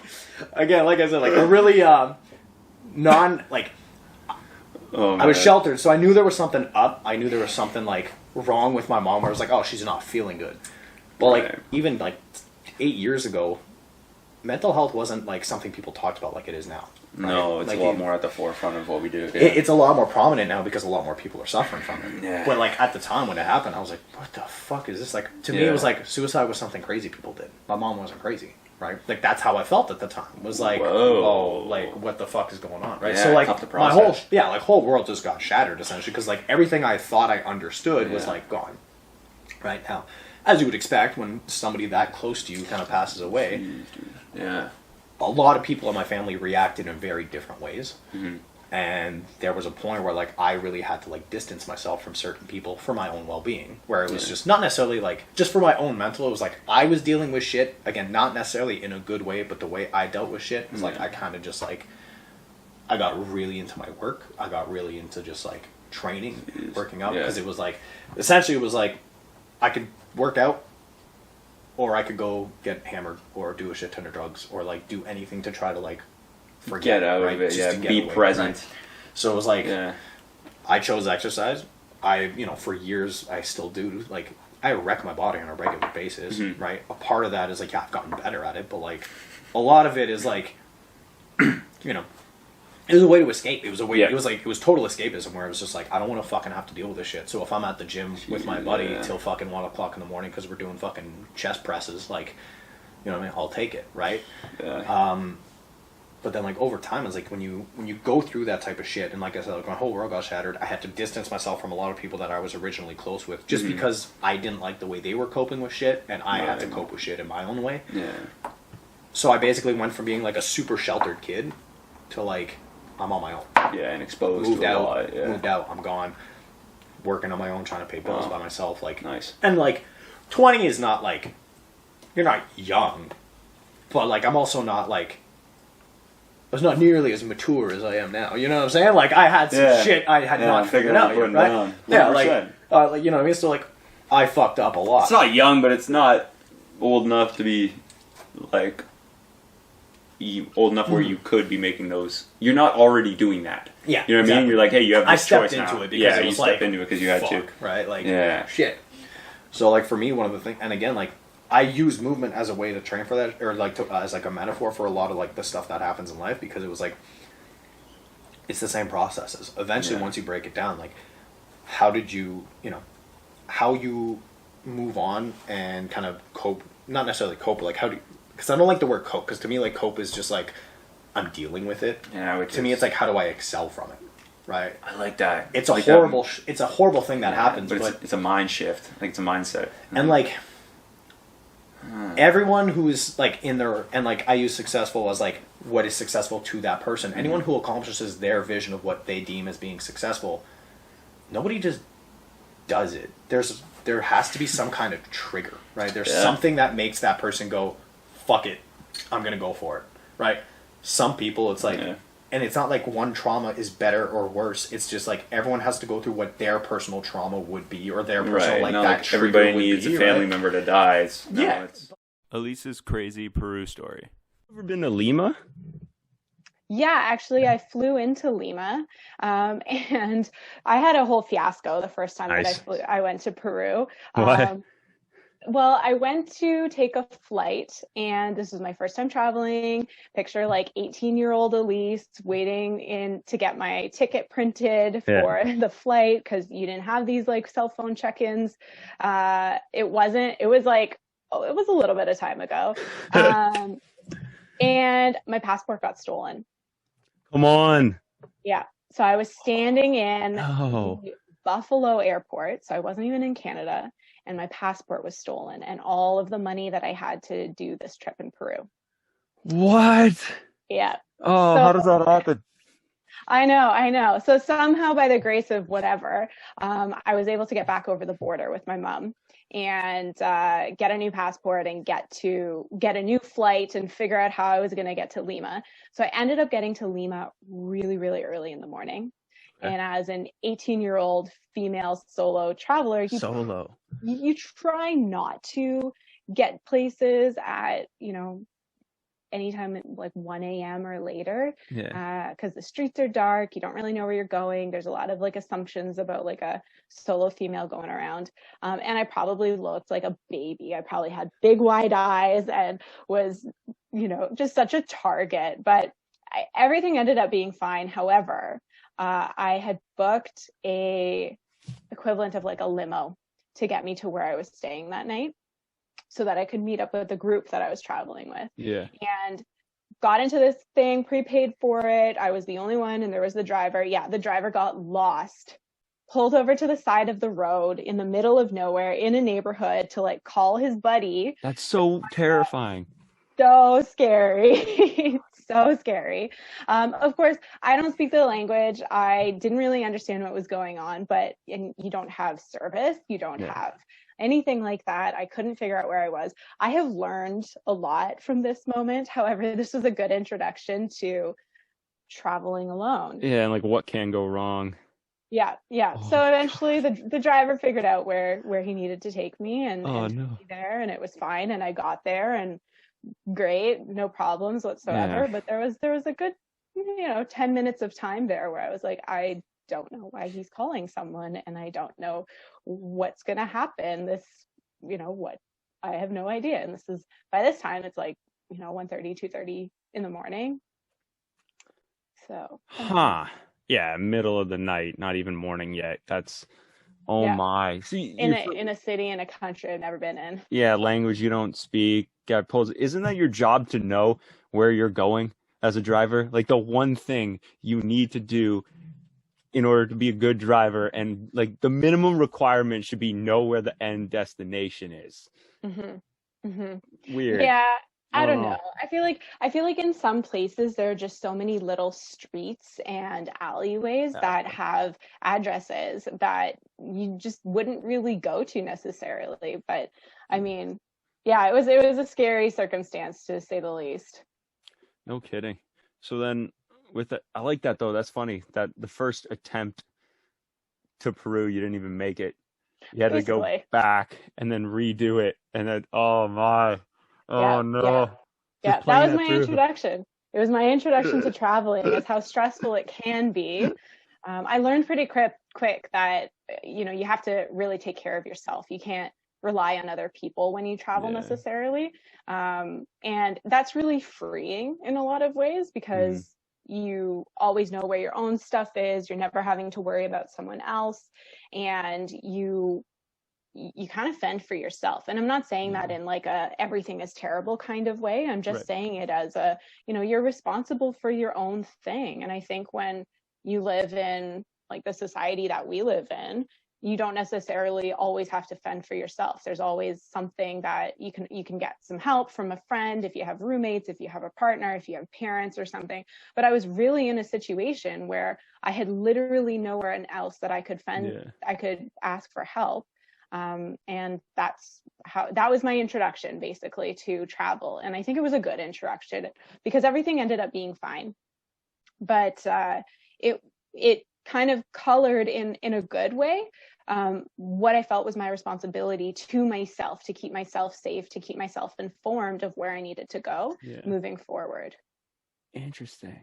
again, like I said, like, a really I was sheltered, so I knew there was something up. I knew there was something, like, wrong with my mom, where I was like, oh, she's not feeling good. But, like, even, like, 8 years ago, mental health wasn't, like, something people talked about like it is now. Right? No, it's like, a lot more at the forefront of what we do. It's a lot more prominent now because a lot more people are suffering from it. Yeah. But, like, at the time when it happened, I was like, what the fuck is this? Like, to me, it was like suicide was something crazy people did. My mom wasn't crazy, right? Like, that's how I felt at the time. It was like, oh, like, what the fuck is going on, right? Yeah, so, like, my whole world just got shattered, essentially, because, like, everything I thought I understood was, like, gone. Right now, as you would expect when somebody that close to you kind of passes away. Jeez, dude. Yeah. A lot of people in my family reacted in very different ways. Mm-hmm. And there was a point where, like, I really had to, like, distance myself from certain people for my own well-being, where it was just not necessarily, like, just for my own mental. It was like I was dealing with shit, again, not necessarily in a good way, but the way I dealt with shit was like I kind of just, like, I got really into my work. I got really into just like training, working out, because it was like, essentially it was like, I could work out, or I could go get hammered, or do a shit ton of drugs, or like do anything to try to like forget out of it, be present. Right? So it was like, I chose exercise. For years, I still do, like, I wreck my body on a regular basis, right? A part of that is like, I've gotten better at it, but like, a lot of it is like, it was a way to escape. It was a way. It was total escapism, where it was just like, I don't want to fucking have to deal with this shit. So if I'm at the gym with my buddy till fucking 1 o'clock in the morning because we're doing fucking chest presses, like, you know what I mean? I'll take it, right? Yeah. But then like over time, it's like when you go through that type of shit, and like I said, like my whole world got shattered. I had to distance myself from a lot of people that I was originally close with, just because I didn't like the way they were coping with shit, and I had to cope with shit in my own way. Yeah. So I basically went from being like a super sheltered kid to like, I'm on my own. Yeah, and exposed moved to out, a lot. Yeah. Moved out, I'm gone. Working on my own, trying to pay bills by myself. Like, nice. And like, 20 is not like, you're not young, but like, I'm also not like, I was not nearly as mature as I am now. You know what I'm saying? Like, I had some shit I had not figured out yet, right? Down. Yeah, like, you know what I mean? So like, I fucked up a lot. It's not young, but it's not old enough to be like, old enough where you could be making those. You're not already doing that. Yeah, you know what I mean. You're like, hey, you have this choice now. I stepped into it because it was you stepped into it because you had to, right? Like, shit. So like for me, one of the things, and again, like I use movement as a way to train for that, or like as like a metaphor for a lot of like the stuff that happens in life, because it was like, it's the same processes. Eventually, once you break it down, like how did you, how you move on and kind of cope, not necessarily cope, but like how do you, because I don't like the word cope, because to me, like, cope is just like, I'm dealing with it. Yeah, to me, it's like, how do I excel from it, right? I like that. It's a horrible, it's a horrible thing that happens, but it's a mind shift. Like, it's a mindset. And like, everyone who is like in their, and like, I use successful as like, what is successful to that person. Anyone who accomplishes their vision of what they deem as being successful, nobody just does it. There has to be some kind of trigger, right? There's something that makes that person go, fuck it, I'm gonna go for it, right? Some people, it's like, and it's not like one trauma is better or worse. It's just like everyone has to go through what their personal trauma would be, or their personal like everybody needs a family member to die. It's Elise's crazy Peru story. Ever been to Lima? Yeah, actually, I flew into Lima, and I had a whole fiasco the first time that I went to Peru. What? Well, I went to take a flight, and this was my first time traveling. Picture like 18-year-old Elise waiting to get my ticket printed for the flight, because you didn't have these like cell phone check-ins. It was a little bit of time ago. And my passport got stolen. Come on. Yeah. So I was standing in Buffalo Airport, so I wasn't even in Canada, and my passport was stolen, and all of the money that I had to do this trip in Peru. What? Yeah. Oh, how does that happen? I know. So somehow, by the grace of whatever, I was able to get back over the border with my mom and get a new passport and get a new flight and figure out how I was going to get to Lima. So I ended up getting to Lima really, really early in the morning. And as an 18-year-old female solo traveler, you try not to get places at, anytime at like 1 a.m. or later, because the streets are dark. You don't really know where you're going. There's a lot of like assumptions about like a solo female going around. And I probably looked like a baby. I probably had big wide eyes and was, just such a target, but everything ended up being fine. However, I had booked a equivalent of like a limo to get me to where I was staying that night, so that I could meet up with the group that I was traveling with. Yeah. And got into this thing, prepaid for it. I was the only one, and there was the driver. Yeah, the driver got lost, pulled over to the side of the road in the middle of nowhere in a neighborhood to like call his buddy. That's so terrifying. So scary. So scary. Of course, I don't speak the language. I didn't really understand what was going on, and you don't have service. You don't have anything like that. I couldn't figure out where I was. I have learned a lot from this moment. However, this was a good introduction to traveling alone. Yeah, and like what can go wrong? Yeah. Oh, So eventually the driver figured out where he needed to take me and took me there, and it was fine, and I got there and great, no problems whatsoever. But there was a good 10 minutes of time there where I was like, I don't know why he's calling someone, and I don't know what's gonna happen. This, what, I have no idea. And by this time it's like 1:30, 2:30 in the morning. So yeah, middle of the night, not even morning yet. That's my. See, in a city, in a country I've never been in. Yeah, language you don't speak. Isn't that your job to know where you're going as a driver? Like the one thing you need to do in order to be a good driver, and like the minimum requirement should be know where the end destination is. Weird. Yeah. I don't know. I feel like in some places there are just so many little streets and alleyways that have addresses that you just wouldn't really go to necessarily. But I mean, yeah, it was a scary circumstance, to say the least. No kidding. So then I like that though. That's funny that the first attempt to Peru, you didn't even make it. You had to go back and then redo it. And then, no. Yeah, that was my introduction. It was my introduction to traveling. It's how stressful it can be. I learned pretty quick that, you have to really take care of yourself. You can't rely on other people when you travel necessarily. And that's really freeing in a lot of ways, because you always know where your own stuff is. You're never having to worry about someone else, and you kind of fend for yourself. And I'm not saying that in like a everything is terrible kind of way. I'm just saying it as a, you're responsible for your own thing. And I think when you live in like the society that we live in, you don't necessarily always have to fend for yourself. There's always something that you can get some help from a friend, if you have roommates, if you have a partner, if you have parents or something. But I was really in a situation where I had literally nowhere else that I could I could ask for help. And that was my introduction basically to travel. And I think it was a good introduction because everything ended up being fine. But it kind of colored in a good way what I felt was my responsibility to myself, to keep myself safe, to keep myself informed of where I needed to go moving forward. Interesting.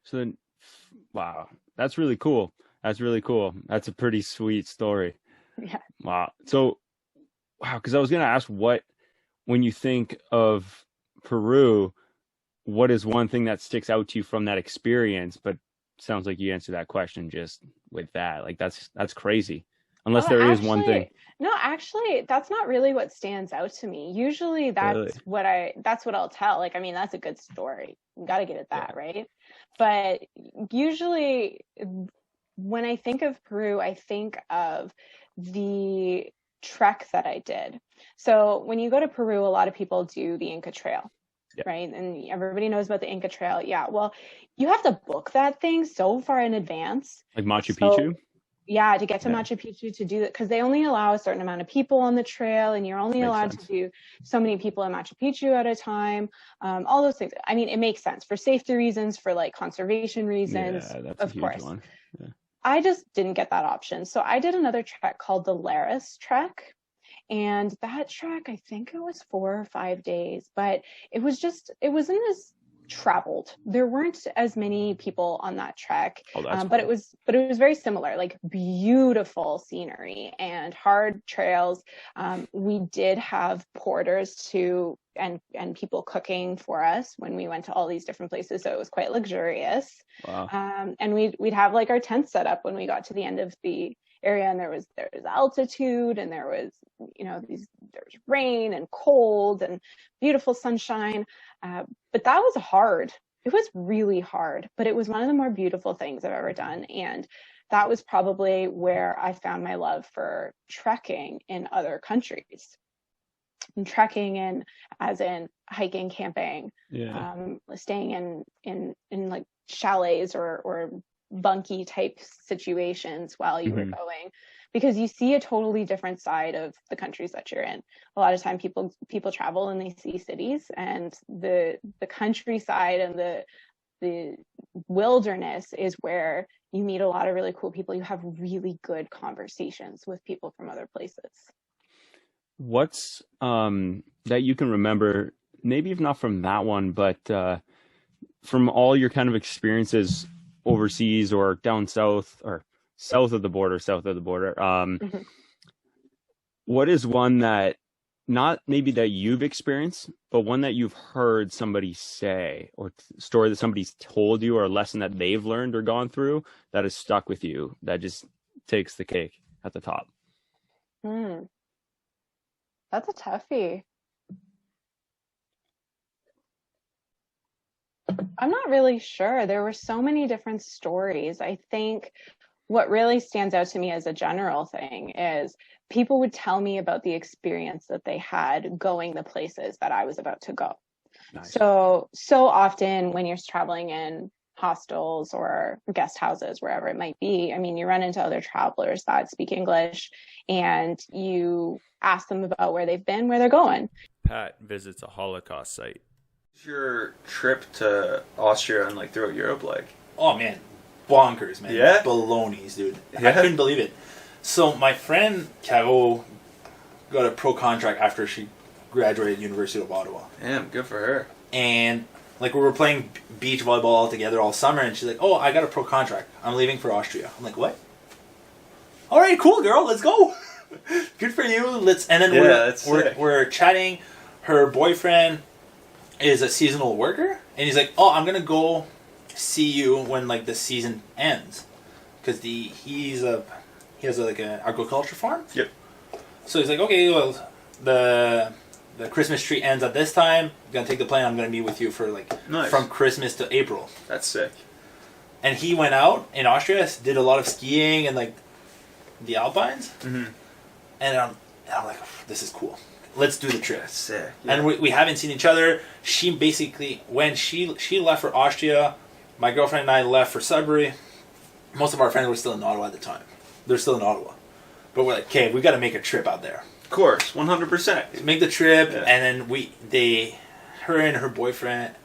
So then, wow, that's really cool. That's a pretty sweet story. Yeah. Wow. So, because I was going to ask when you think of Peru, what is one thing that sticks out to you from that experience? But sounds like you answered that question just with that. Like that's crazy. Unless there is one thing. No, actually, that's not really what stands out to me. Usually that's what I'll tell. Like, I mean, that's a good story. You got to get at that, right? But usually when I think of Peru, I think of the trek that I did. So when you go to Peru, a lot of people do the Inca Trail, right? And everybody knows about the Inca Trail. Yeah, well, you have to book that thing so far in advance. Like Machu Picchu? Yeah, to get to Machu Picchu, to do that, because they only allow a certain amount of people on the trail, and you're only allowed to do so many people in Machu Picchu at a time. All those things. I mean, it makes sense for safety reasons, for like conservation reasons, of course. One. Yeah. I just didn't get that option. So I did another trek called the Laris trek. And that trek, I think it was 4 or 5 days, but it wasn't as traveled. There weren't as many people on that trek, but it was very similar, like beautiful scenery and hard trails. We did have porters and people cooking for us when we went to all these different places, so it was quite luxurious. Wow. And we'd have like our tent set up when we got to the end of the area, and there was altitude, and there was rain and cold and beautiful sunshine, but that was hard. It was really hard, but it was one of the more beautiful things I've ever done. And that was probably where I found my love for trekking in other countries. And trekking as in hiking, camping, staying in like chalets or bunkie type situations while you were going, because you see a totally different side of the countries that you're in. A lot of time people travel and they see cities, and the countryside and the the wilderness is where you meet a lot of really cool people. You have really good conversations with people from other places. What's that you can remember, maybe if not from that one, but from all your kind of experiences overseas or down south or south of the border, what is one that, not maybe that you've experienced, but one that you've heard somebody say, or story that somebody's told you, or a lesson that they've learned or gone through that has stuck with you, that just takes the cake at the top? That's a toughie. I'm not really sure. There were so many different stories. I think what really stands out to me as a general thing is people would tell me about the experience that they had going the places that I was about to go. Nice. So often when you're traveling in hostels or guest houses, wherever it might be, I mean, you run into other travelers that speak English and you ask them about where they've been, where they're going. Pat visits a Holocaust site. What's your trip to Austria and like throughout Europe like? Oh man, bonkers, man. Yeah? Balonies, dude. Yeah? I couldn't believe it. So my friend Caro got a pro contract after she graduated University of Ottawa. Damn, good for her. And like we were playing beach volleyball all together all summer, and she's like, "Oh, I got a pro contract. I'm leaving for Austria." I'm like, "What?" All right, cool, girl. Let's go. Good for you. And then we're chatting. Her boyfriend is a seasonal worker, and he's like, "Oh, I'm gonna go see you when like the season ends," because he has like an agriculture farm. Yep. So he's like, "Okay, well, the Christmas tree ends at this time. I'm gonna take the plane. I'm gonna meet with you for like from Christmas to April." That's sick. And he went out in Austria, did a lot of skiing and like the Alpines. Mm-hmm. And I'm like, "This is cool. Let's do the trip." That's sick. Yeah. And we haven't seen each other. She basically, when she left for Austria, my girlfriend and I left for Sudbury. Most of our friends were still in Ottawa at the time. They're still in Ottawa. But we're like, "Okay, we got to make a trip out there." Of course, 100%. Make the trip, and then her and her boyfriend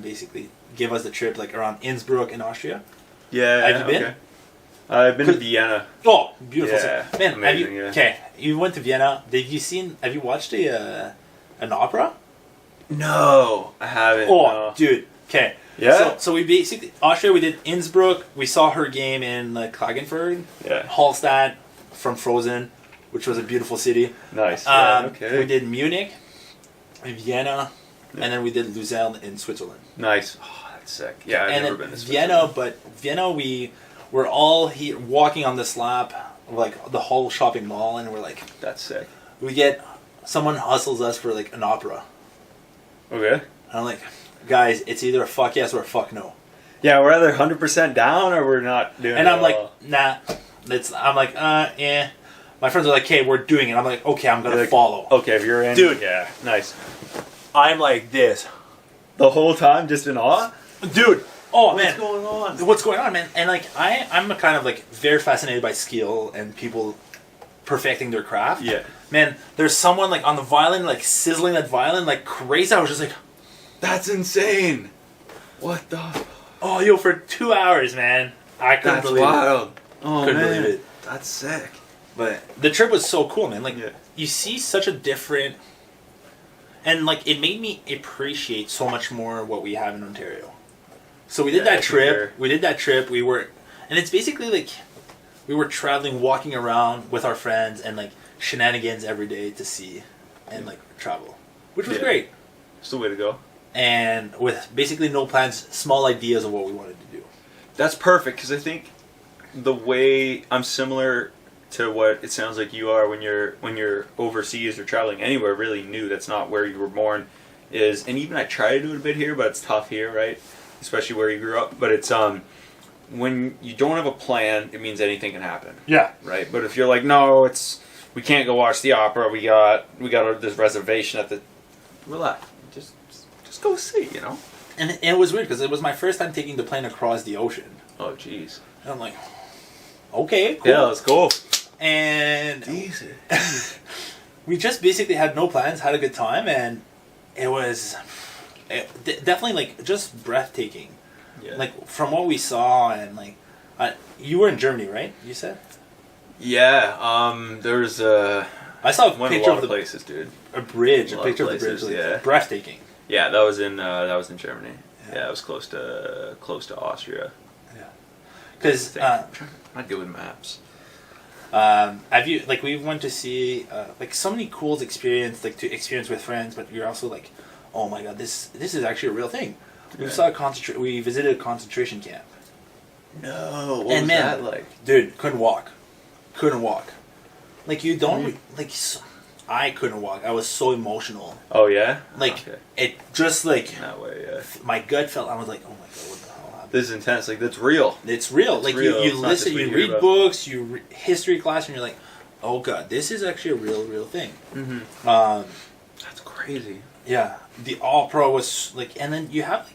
basically give us the trip like around Innsbruck in Austria. Yeah. Have you been? Okay. I've been to Vienna. Oh, beautiful. Yeah, man, amazing, okay, you went to Vienna. Have you watched an opera? No, I haven't. Oh, no. dude. Okay. Yeah. So we basically, Austria, we did Innsbruck. We saw her game in Klagenfurt. Yeah. Hallstatt from Frozen, which was a beautiful city. Nice. We did Munich, Vienna, and then we did Lucerne in Switzerland. Nice. Oh, that's sick. Yeah, I've never been to Vienna, but Vienna, we were all here walking on this lap, like the whole shopping mall, and we're like, that's sick. Someone hustles us for like an opera. Okay. And I'm like, "Guys, it's either a fuck yes or a fuck no." Yeah, we're either 100% down or we're not doing it. And I'm like, "Nah." I'm like, yeah. My friends are like, "Okay, we're doing it." I'm like, "Okay, I'm gonna follow." Okay, if you're in, dude. Yeah, nice. I'm like this the whole time, just in awe, dude. Oh man, what's going on? What's going on, man? And like, I'm kind of like very fascinated by skill and people perfecting their craft. Yeah, man. There's someone like on the violin, like sizzling that violin like crazy. I was just like, that's insane. What the? Oh, yo, for 2 hours, man. I couldn't believe wild. it. Oh, couldn't man. believe it. That's sick. But the trip was so cool, man. Like, you see such a different... And, like, it made me appreciate so much more what we have in Ontario. So we did that trip. Sure. We did that trip. And it's basically, like, we were traveling, walking around with our friends and, like, shenanigans every day to see and, like, travel. Which was great. It's the way to go. And with basically no plans, small ideas of what we wanted to do. That's perfect, because I think the way I'm similar to what it sounds like you are when you're overseas or traveling anywhere really new that's not where you were born is, and even I try to do it a bit here, but it's tough here, right? Especially where you grew up. But it's when you don't have a plan, it means anything can happen. Yeah. Right. But if you're like, no, we can't go watch the opera. We got this reservation at the. Relax. Just go see, you know. And it was weird because it was my first time taking the plane across the ocean. Oh, jeez. And I'm like, okay, cool. Yeah, let's go. And we just basically had no plans, had a good time, and it was definitely like just breathtaking. Yeah. Like from what we saw, and like you were in Germany, right? You said. Yeah. There's I saw a picture of the places, dude. A bridge, a picture of the bridge. Like, breathtaking. Yeah, that was in Germany. Yeah, it was close to Austria. Yeah. Because I'd go with maps. Have you we went to see like so many cool experience with friends, but you're also like, oh my god, this is actually a real thing. We visited a concentration camp. No, what was that like? Dude, couldn't walk. Like you don't I couldn't walk. I was so emotional. Oh yeah. It just that way. Yeah. My gut felt. I was like, oh my god, what the hell happened? This is intense. Like that's real. It's real. Like real. You listen, you read books, you read history class, and you're like, oh god, this is actually a real thing. Mm-hmm. That's crazy. Yeah, the All Pro was and then you have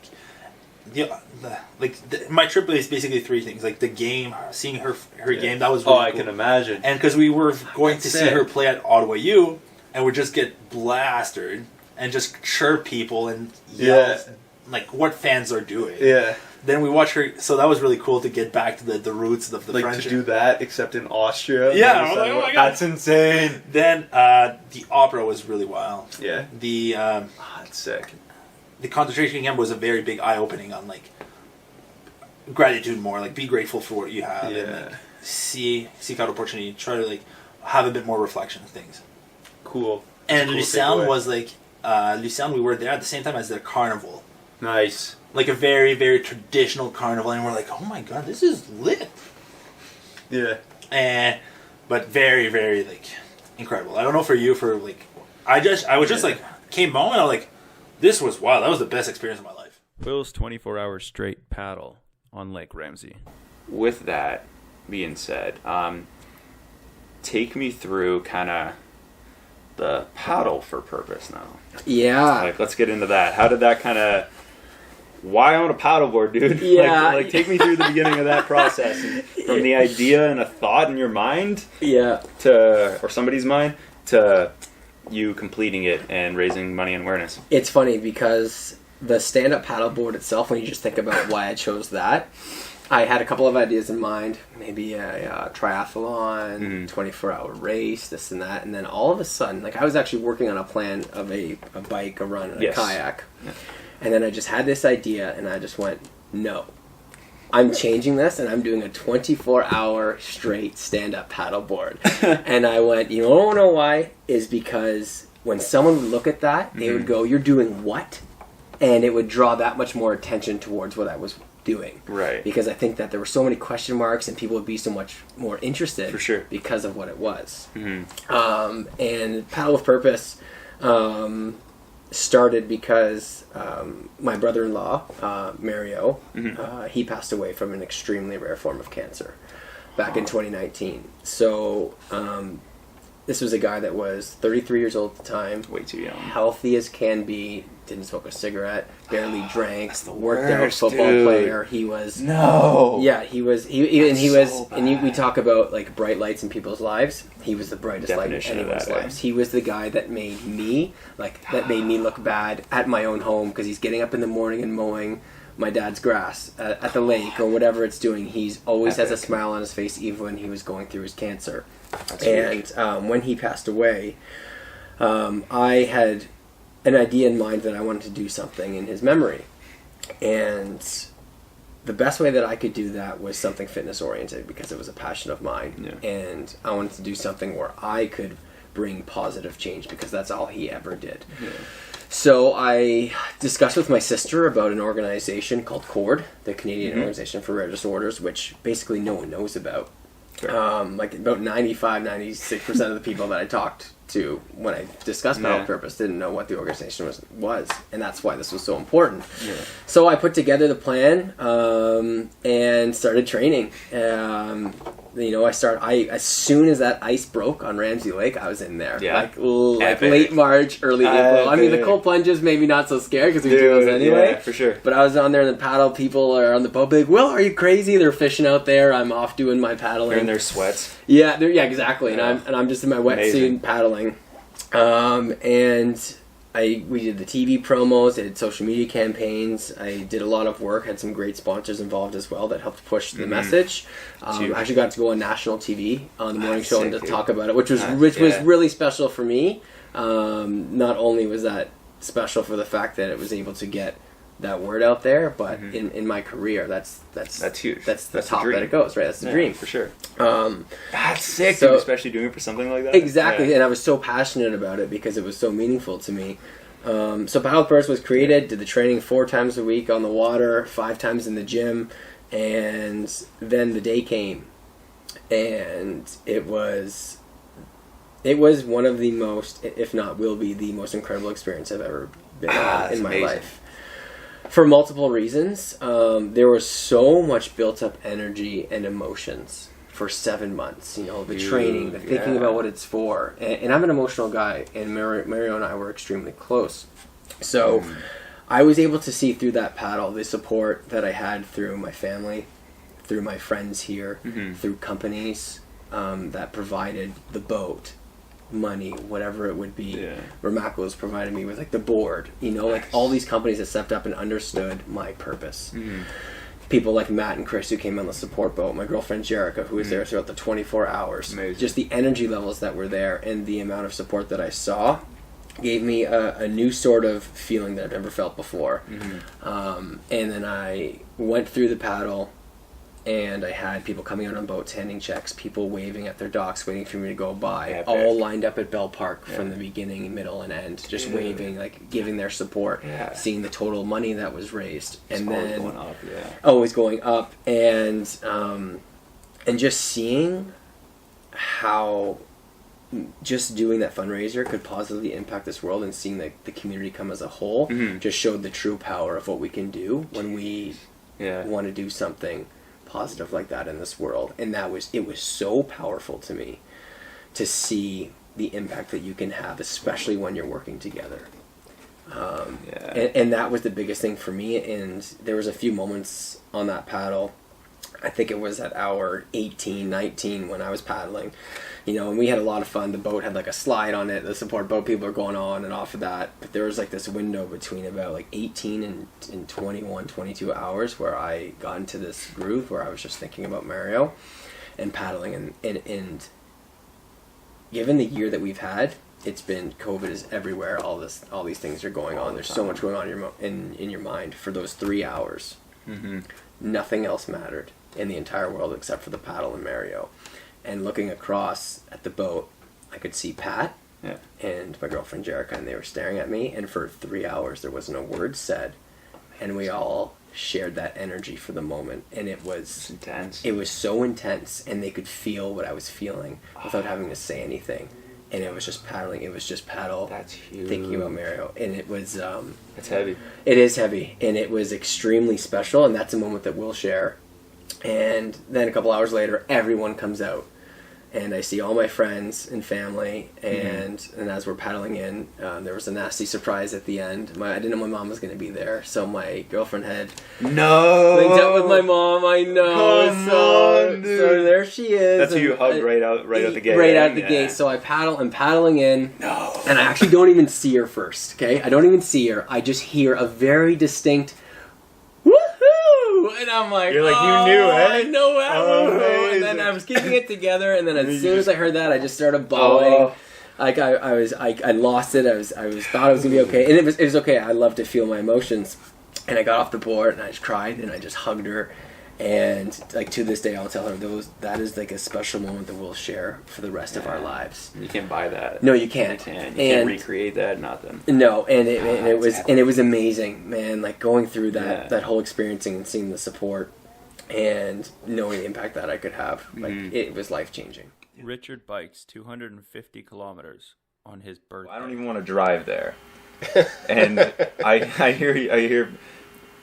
my trip is basically three things: like the game, seeing her game. That was really I can imagine. And because we were going to see her play at Ottawa U, and would just get blasted and just chirp people and yell like what fans are doing. Yeah. Then we watched her, so that was really cool to get back to the roots of the friendship. To do that, except in Austria. Yeah, I was like, oh my god, that's insane. Then the opera was really wild. Yeah. That's sick. The concentration camp was a very big eye opening on gratitude more, be grateful for what you have, and seek out opportunity, try to have a bit more reflection of things. Cool. And Lucerne was Lucerne, we were there at the same time as their carnival. Nice. Like a very, very traditional carnival, and we're like, oh my god, this is lit. Yeah. But very, very incredible. I don't know for you, I was just came home and I was like, this was wild. That was the best experience of my life. Will's 24-hour straight paddle on Lake Ramsey. With that being said, take me through kind of the paddle for purpose now. Yeah. Let's get into that. How did that kind of... Why on a paddleboard, dude? Yeah. Take me through the beginning of that process. From the idea and a thought in your mind. Yeah. Or somebody's mind to you completing it and raising money and awareness. It's funny because the stand-up paddleboard itself, when you just think about why I chose that, I had a couple of ideas in mind. Maybe a triathlon, 24-hour race, this and that. And then all of a sudden, I was actually working on a plan of a bike, a run, and a kayak. Yeah. And then I just had this idea, and I just went, no. I'm changing this, and I'm doing a 24-hour straight stand-up paddleboard. And I went, you don't know why? Is because when someone would look at that, they would go, you're doing what? And it would draw that much more attention towards what I was doing. Right. Because I think that there were so many question marks, and people would be so much more interested. For sure. Because of what it was. Mm-hmm. And Paddle with Purpose started because my brother-in-law, Mario, he passed away from an extremely rare form of cancer back in 2019. So this was a guy that was 33 years old at the time. Way too young. Healthy as can be. Didn't smoke a cigarette. Barely drank. That's the worked worst, out. Football player. He was. No. Yeah, he was. We talk about bright lights in people's lives. He was the brightest Definition light in anyone's lives. He was the guy that made me look bad at my own home because he's getting up in the morning and mowing my dad's grass at the lake or whatever it's doing. He's always has a smile on his face, even when he was going through his cancer. When he passed away, I had an idea in mind that I wanted to do something in his memory. And the best way that I could do that was something fitness oriented because it was a passion of mine. Yeah. And I wanted to do something where I could bring positive change because that's all he ever did. Yeah. So I discussed with my sister about an organization called CORD, the Canadian Organization for Rare Disorders, which basically no one knows about. Sure. About 95-96% of the people that I talked to when I discussed Paddle Purpose didn't know what the organization was, and that's why this was so important. Yeah. So I put together the plan and started training. As soon as that ice broke on Ramsey Lake, I was in there. Yeah. Late March, early April. I mean, the cold plunges made me not so scared because we do those anyway. Yeah, for sure. But I was on there in the paddle. People are on the boat. Like, Will, are you crazy? They're fishing out there. I'm off doing my paddling. They're in their sweats. Yeah, exactly. Yeah. And I'm just in my wetsuit paddling. And we did the TV promos, I did social media campaigns, I did a lot of work, had some great sponsors involved as well that helped push the message. I actually got to go on national TV on the morning show and to talk about it, which was really special for me. Not only was that special for the fact that it was able to get that word out there, but in my career, that's huge. That's the top that it goes, right? That's the dream for sure. That's sick, so, dude, especially doing it for something like that. Exactly, and I was so passionate about it because it was so meaningful to me. So Paddle First was created, did the training 4 times a week on the water, 5 times in the gym, and then the day came, and it was one of the most, if not will be the most incredible experience I've ever been in my life. For multiple reasons. There was so much built up energy and emotions for 7 months. You know, the training, the thinking about what it's for. And I'm an emotional guy, and Mario and I were extremely close. So I was able to see through that paddle the support that I had through my family, through my friends here, through companies that provided the boat, money, whatever it would be. Ramaco was providing me with like the board, you know, like all these companies that stepped up and understood my purpose. People like Matt and Chris who came on the support boat, my girlfriend Jerica who was there throughout the 24 hours. Amazing. Just the energy levels that were there and the amount of support that I saw gave me a new sort of feeling that I've never felt before. And then I went through the paddle, and I had people coming out on boats, handing checks, people waving at their docks, waiting for me to go by, all lined up at Bell Park from the beginning, middle, and end, just waving, like giving their support, seeing the total money that was raised, and then always going up, and just seeing how just doing that fundraiser could positively impact this world, and seeing the community come as a whole, just showed the true power of what we can do when we want to do something positive like that in this world. And it was so powerful to me to see the impact that you can have, especially when you're working together. And that was the biggest thing for me. And there was a few moments on that paddle, I think it was at hour 18, 19 when I was paddling, you know, and we had a lot of fun. The boat had like a slide on it. The support boat people are going on and off of that. But there was like this window between about like 18 and 21, 22 hours where I got into this groove where I was just thinking about Mario and paddling. And given the year that we've had, it's been, COVID is everywhere. All these things are going on. There's so much going on in your mind. For those 3 hours, nothing else mattered in the entire world except for the paddle and Mario. And looking across at the boat, I could see Pat and my girlfriend Jerica, and they were staring at me. And for 3 hours, there wasn't a word said, and we all shared that energy for the moment. And it was intense. It was so intense, and they could feel what I was feeling without having to say anything. And it was just paddling. It was just paddle. That's huge. Thinking about Mario, and it was. It's heavy. It is heavy, and it was extremely special. And that's a moment that we'll share. And then a couple hours later, everyone comes out. And I see all my friends and family, and as we're paddling in, there was a nasty surprise at the end. I didn't know my mom was going to be there, so my girlfriend had linked up with my mom. I know. Come on, dude. So there she is. That's who you hugged right out the gate. Right out the gate. So I'm paddling in, and I actually don't even see her first. Okay, I don't even see her. I just hear a very distinct. And I'm like, you're like, you knew, eh? I know it. And then I was keeping it together, and then as soon as I heard that, I just started bawling. Like I lost it. I thought it was gonna be okay, and it was okay. I love to feel my emotions, and I got off the board and I just cried and I just hugged her, and like to this day I'll tell her that is like a special moment that we'll share for the rest of our lives. You can't buy that. No, you can't. You can't recreate that. Nothing. No, and it was amazing, man. Like going through that whole experiencing and seeing the support and knowing the impact that I could have, like it was life changing. Richard bikes 250 kilometers on his birthday. I don't even want to drive there. And I hear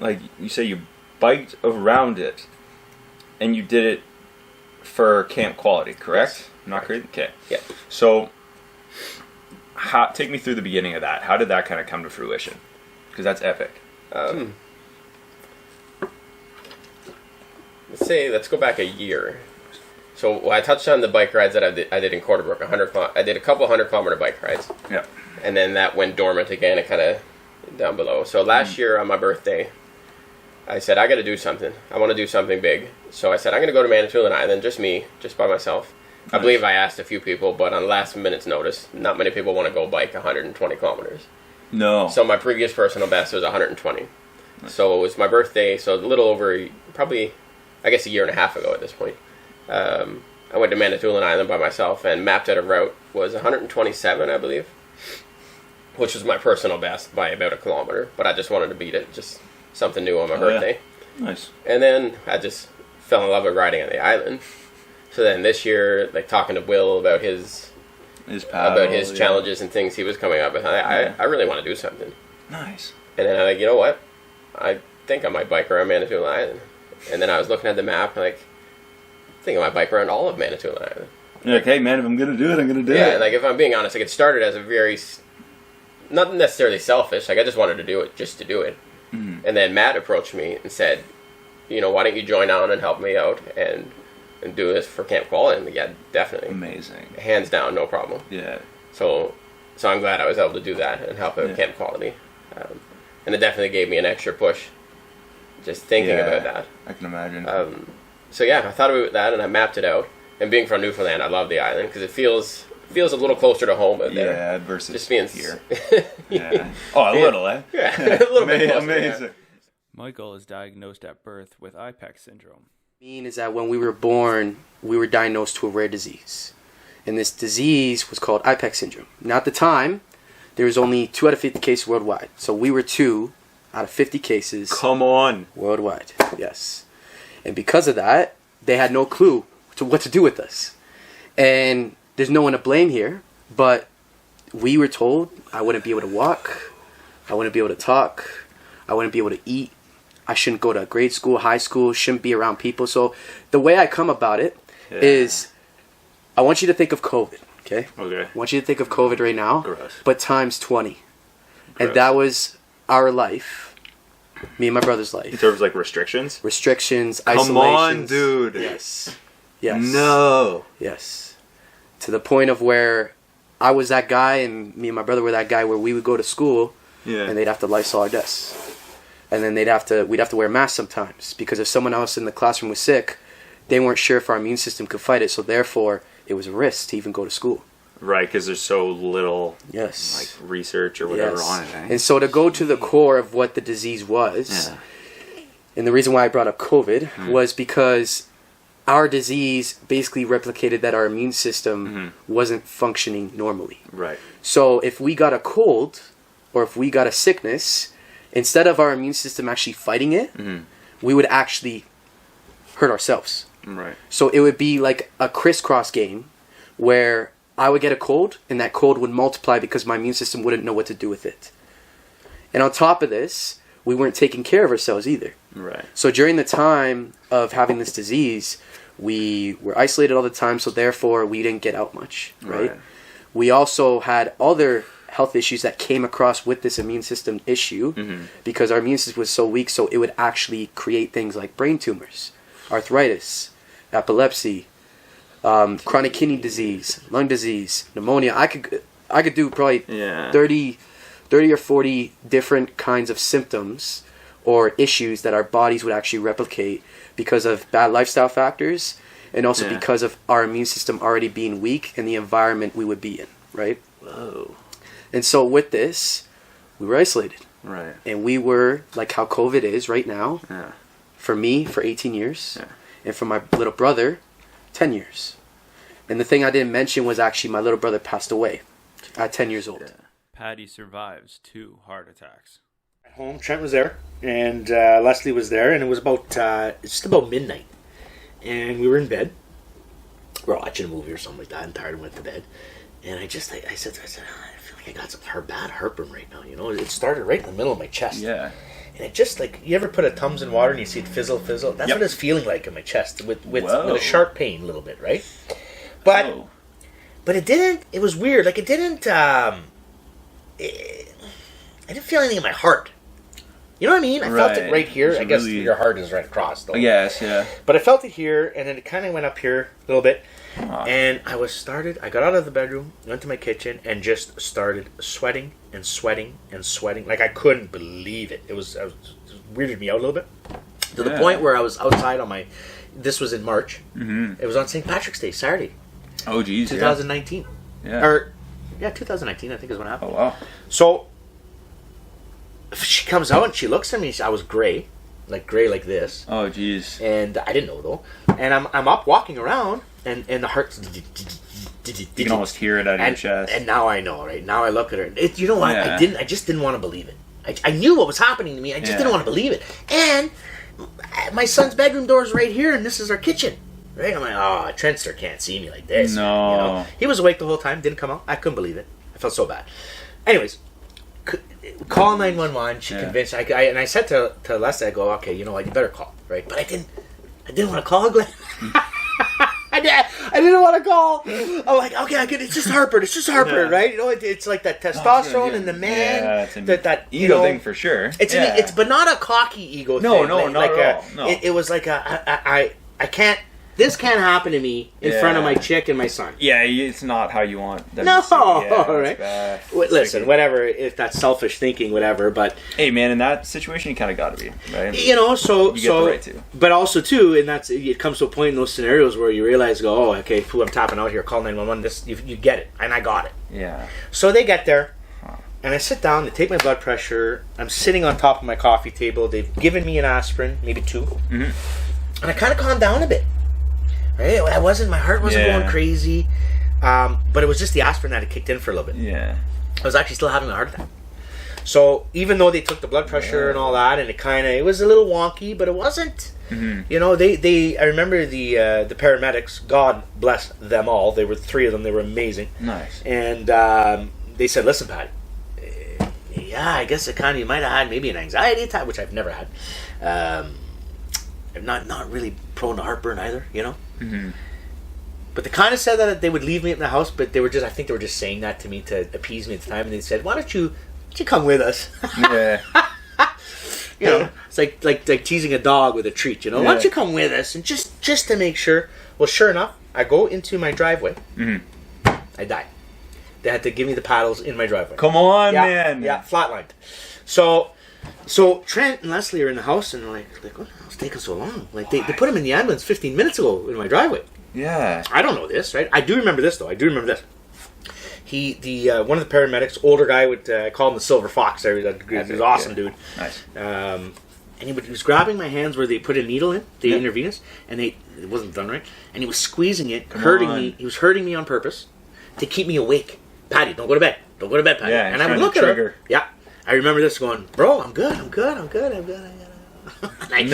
like you say you biked around it, and you did it for camp quality, correct? Yes. Not crazy? Okay. Yeah. So, take me through the beginning of that. How did that kind of come to fruition? Because that's epic. Let's go back a year. So I touched on the bike rides that I did in Quarterbrook. I did a couple 100-kilometer bike rides. Yeah. and then that went dormant again. It kind of down below. So last year on my birthday, I said I got to do something. I want to do something big. So I said I'm going to go to Manitoulin Island, just me, just by myself. Nice. I believe I asked a few people, but on last minute's notice, not many people want to go bike 120 kilometers. No. So my previous personal best was 120. Nice. So it was my birthday, so a little over, probably, I guess a year and a half ago at this point. I went to Manitoulin Island by myself and mapped out a route. Was 127, I believe, which was my personal best by about a kilometer. But I just wanted to beat it, just something new on my birthday. Yeah. Nice. And then I just fell in love with riding on the island. So then this year, like talking to Will about his challenges and things he was coming up with, I really want to do something. Nice. And then I'm like, you know what? I think I might bike around Manitoulin Island. And then I was looking at the map, like, I think I might bike around all of Manitoulin Island. You're like, hey man, if I'm gonna do it, I'm gonna do it. Yeah, like if I'm being honest, like it started as a very, not necessarily selfish. Like I just wanted to do it just to do it. Mm-hmm. And then Matt approached me and said, you know, why don't you join on and help me out and do this for Camp Quality? And yeah, definitely. Amazing. Hands down, no problem. Yeah. So I'm glad I was able to do that and help out Camp Quality. And it definitely gave me an extra push. Just thinking about that. I can imagine. So yeah, I thought about that and I mapped it out. And being from Newfoundland, I love the island because it feels a little closer to home out there. Yeah, versus just being here. Yeah. Oh, a little, eh? Yeah, a little bit closer, amazing. Yeah. Michael is diagnosed at birth with IPEX syndrome. Is that when we were born, we were diagnosed to a rare disease. And this disease was called IPEX syndrome. Now at the time, there was only 2 out of 50 cases worldwide. So we were 2 out of 50 cases. Come on. Worldwide, yes. And because of that, they had no clue to what to do with us. And there's no one to blame here, but we were told I wouldn't be able to walk, I wouldn't be able to talk, I wouldn't be able to eat, I shouldn't go to grade school, high school, shouldn't be around people. So the way I come about it is I want you to think of COVID, okay? Okay. I want you to think of COVID right now, Gross. but times 20. Gross. And that was our life. Me and my brother's life. In terms of like restrictions? Restrictions, isolations. Come on, dude. Yes. Yes. No. Yes. To the point of where I was that guy and me and my brother were that guy where we would go to school and they'd have to Lysol our desks. And then we'd have to wear masks sometimes because if someone else in the classroom was sick, they weren't sure if our immune system could fight it. So therefore, it was a risk to even go to school. Right, because there's so little like research or whatever on it. Eh? And so to go to the core of what the disease was, and the reason why I brought up COVID was because our disease basically replicated that our immune system wasn't functioning normally. Right. So if we got a cold or if we got a sickness, instead of our immune system actually fighting it, we would actually hurt ourselves. Right. So it would be like a crisscross game where I would get a cold, and that cold would multiply because my immune system wouldn't know what to do with it. And on top of this, we weren't taking care of ourselves either. Right. So during the time of having this disease, we were isolated all the time, so therefore we didn't get out much, right? We also had other health issues that came across with this immune system issue because our immune system was so weak, so it would actually create things like brain tumors, arthritis, epilepsy, chronic kidney disease, lung disease, pneumonia. I could do probably 30 or 40 different kinds of symptoms or issues that our bodies would actually replicate because of bad lifestyle factors and also because of our immune system already being weak and the environment we would be in, right? Whoa. And so with this, we were isolated. Right. And we were, like how COVID is right now, Yeah. for me, for 18 years, and for my little brother, 10 years. And the thing I didn't mention was actually my little brother passed away at 10 years old. Patty survives 2 heart attacks. At home, Trent was there, and Leslie was there, and it was about just about midnight. And we were in bed. We were watching a movie or something like that, and tired and went to bed. And I said, I feel like I got some bad heartburn right now, you know? It started right in the middle of my chest. Yeah. And it just, like, you ever put a Tums in water and you see it fizzle? That's what it's feeling like in my chest, with a sharp pain a little bit, right? But it didn't, it was weird. Like, it didn't, I didn't feel anything in my heart. You know what I mean? I felt it right here. I guess your heart is right across, though. Yes, yeah. But I felt it here, and then it kind of went up here a little bit. And I got out of the bedroom, went to my kitchen, and just started sweating and sweating and sweating. Like, I couldn't believe it. It weirded me out a little bit. To the point where I was outside this was in March. It was on St. Patrick's Day, Saturday. Oh, geez. 2019. Yeah. 2019, I think is when it happened. Oh, wow. So, she comes out and she looks at me. I was gray like this. Oh, geez. And I didn't know, though. And I'm up walking around, and the heart's... You can almost hear it out of your chest. And now I know, right? Now I look at her. You know what? Yeah. I just didn't want to believe it. I knew what was happening to me. I just didn't want to believe it. And my son's bedroom door is right here, and this is our kitchen. Right? I'm like, oh, Trentster can't see me like this. No. You know? He was awake the whole time, didn't come out. I couldn't believe it. I felt so bad. Anyways, call 911. She convinced. And I said to Leslie, I go, okay, you know what? You better call, right? But I didn't want to call Glen. I didn't want to call. I'm like, okay, it's just heartburn. It's just heartburn, right? You know, it's like that testosterone in the man. Yeah, it's an that ego thing for sure. It's but not a cocky ego thing. No, not at all. No. It was like I can't. This can't happen to me in front of my chick and my son. Yeah, it's not how you want them to see. Right? Listen, whatever, if that's selfish thinking, whatever, but... Hey, man, in that situation, you kind of got to be, right? You know, so... You get the right to. But also, too, and it comes to a point in those scenarios where you realize, oh, okay, I'm tapping out here, call 911, you get it, and I got it. Yeah. So they get there, and I sit down, they take my blood pressure, I'm sitting on top of my coffee table, they've given me an aspirin, maybe 2, and I kind of calmed down a bit. Right? My heart wasn't going crazy, but it was just the aspirin that had kicked in for a little bit. Yeah. I was actually still having a heart attack. So even though they took the blood pressure and all that, and it was a little wonky, but it wasn't. You know, I remember the paramedics. God bless them all. There were 3 of them. They were amazing. Nice. And they said, "Listen, Patty. I guess you might have had maybe an anxiety attack, which I've never had. I'm not really prone to heartburn either, you know." But they kind of said that they would leave me in the house, but I think they were just saying that to me to appease me at the time, and they said, "Why don't you come with us?" Yeah. You know, it's like teasing a dog with a treat, you know. Why don't you come with us, and just to make sure. Well, sure enough, I go into my driveway. I die. They had to give me the paddles in my driveway. Come on, man. Yeah, flatlined. So Trent and Leslie are in the house, and they're like, "What the hell's taking so long?" Like they put him in the ambulance 15 minutes ago in my driveway. Yeah. I don't know this, right? I do remember this, though. One of the paramedics, older guy, I call him the Silver Fox. He was an awesome dude. Nice. And he was grabbing my hands where they put a needle in, the intravenous, and it wasn't done right. And he was squeezing it, hurting me. He was hurting me on purpose to keep me awake. Patty, don't go to bed. Don't go to bed, Patty. Yeah, and I would look at her. Yeah. I remember this going, "Bro, I'm good. And I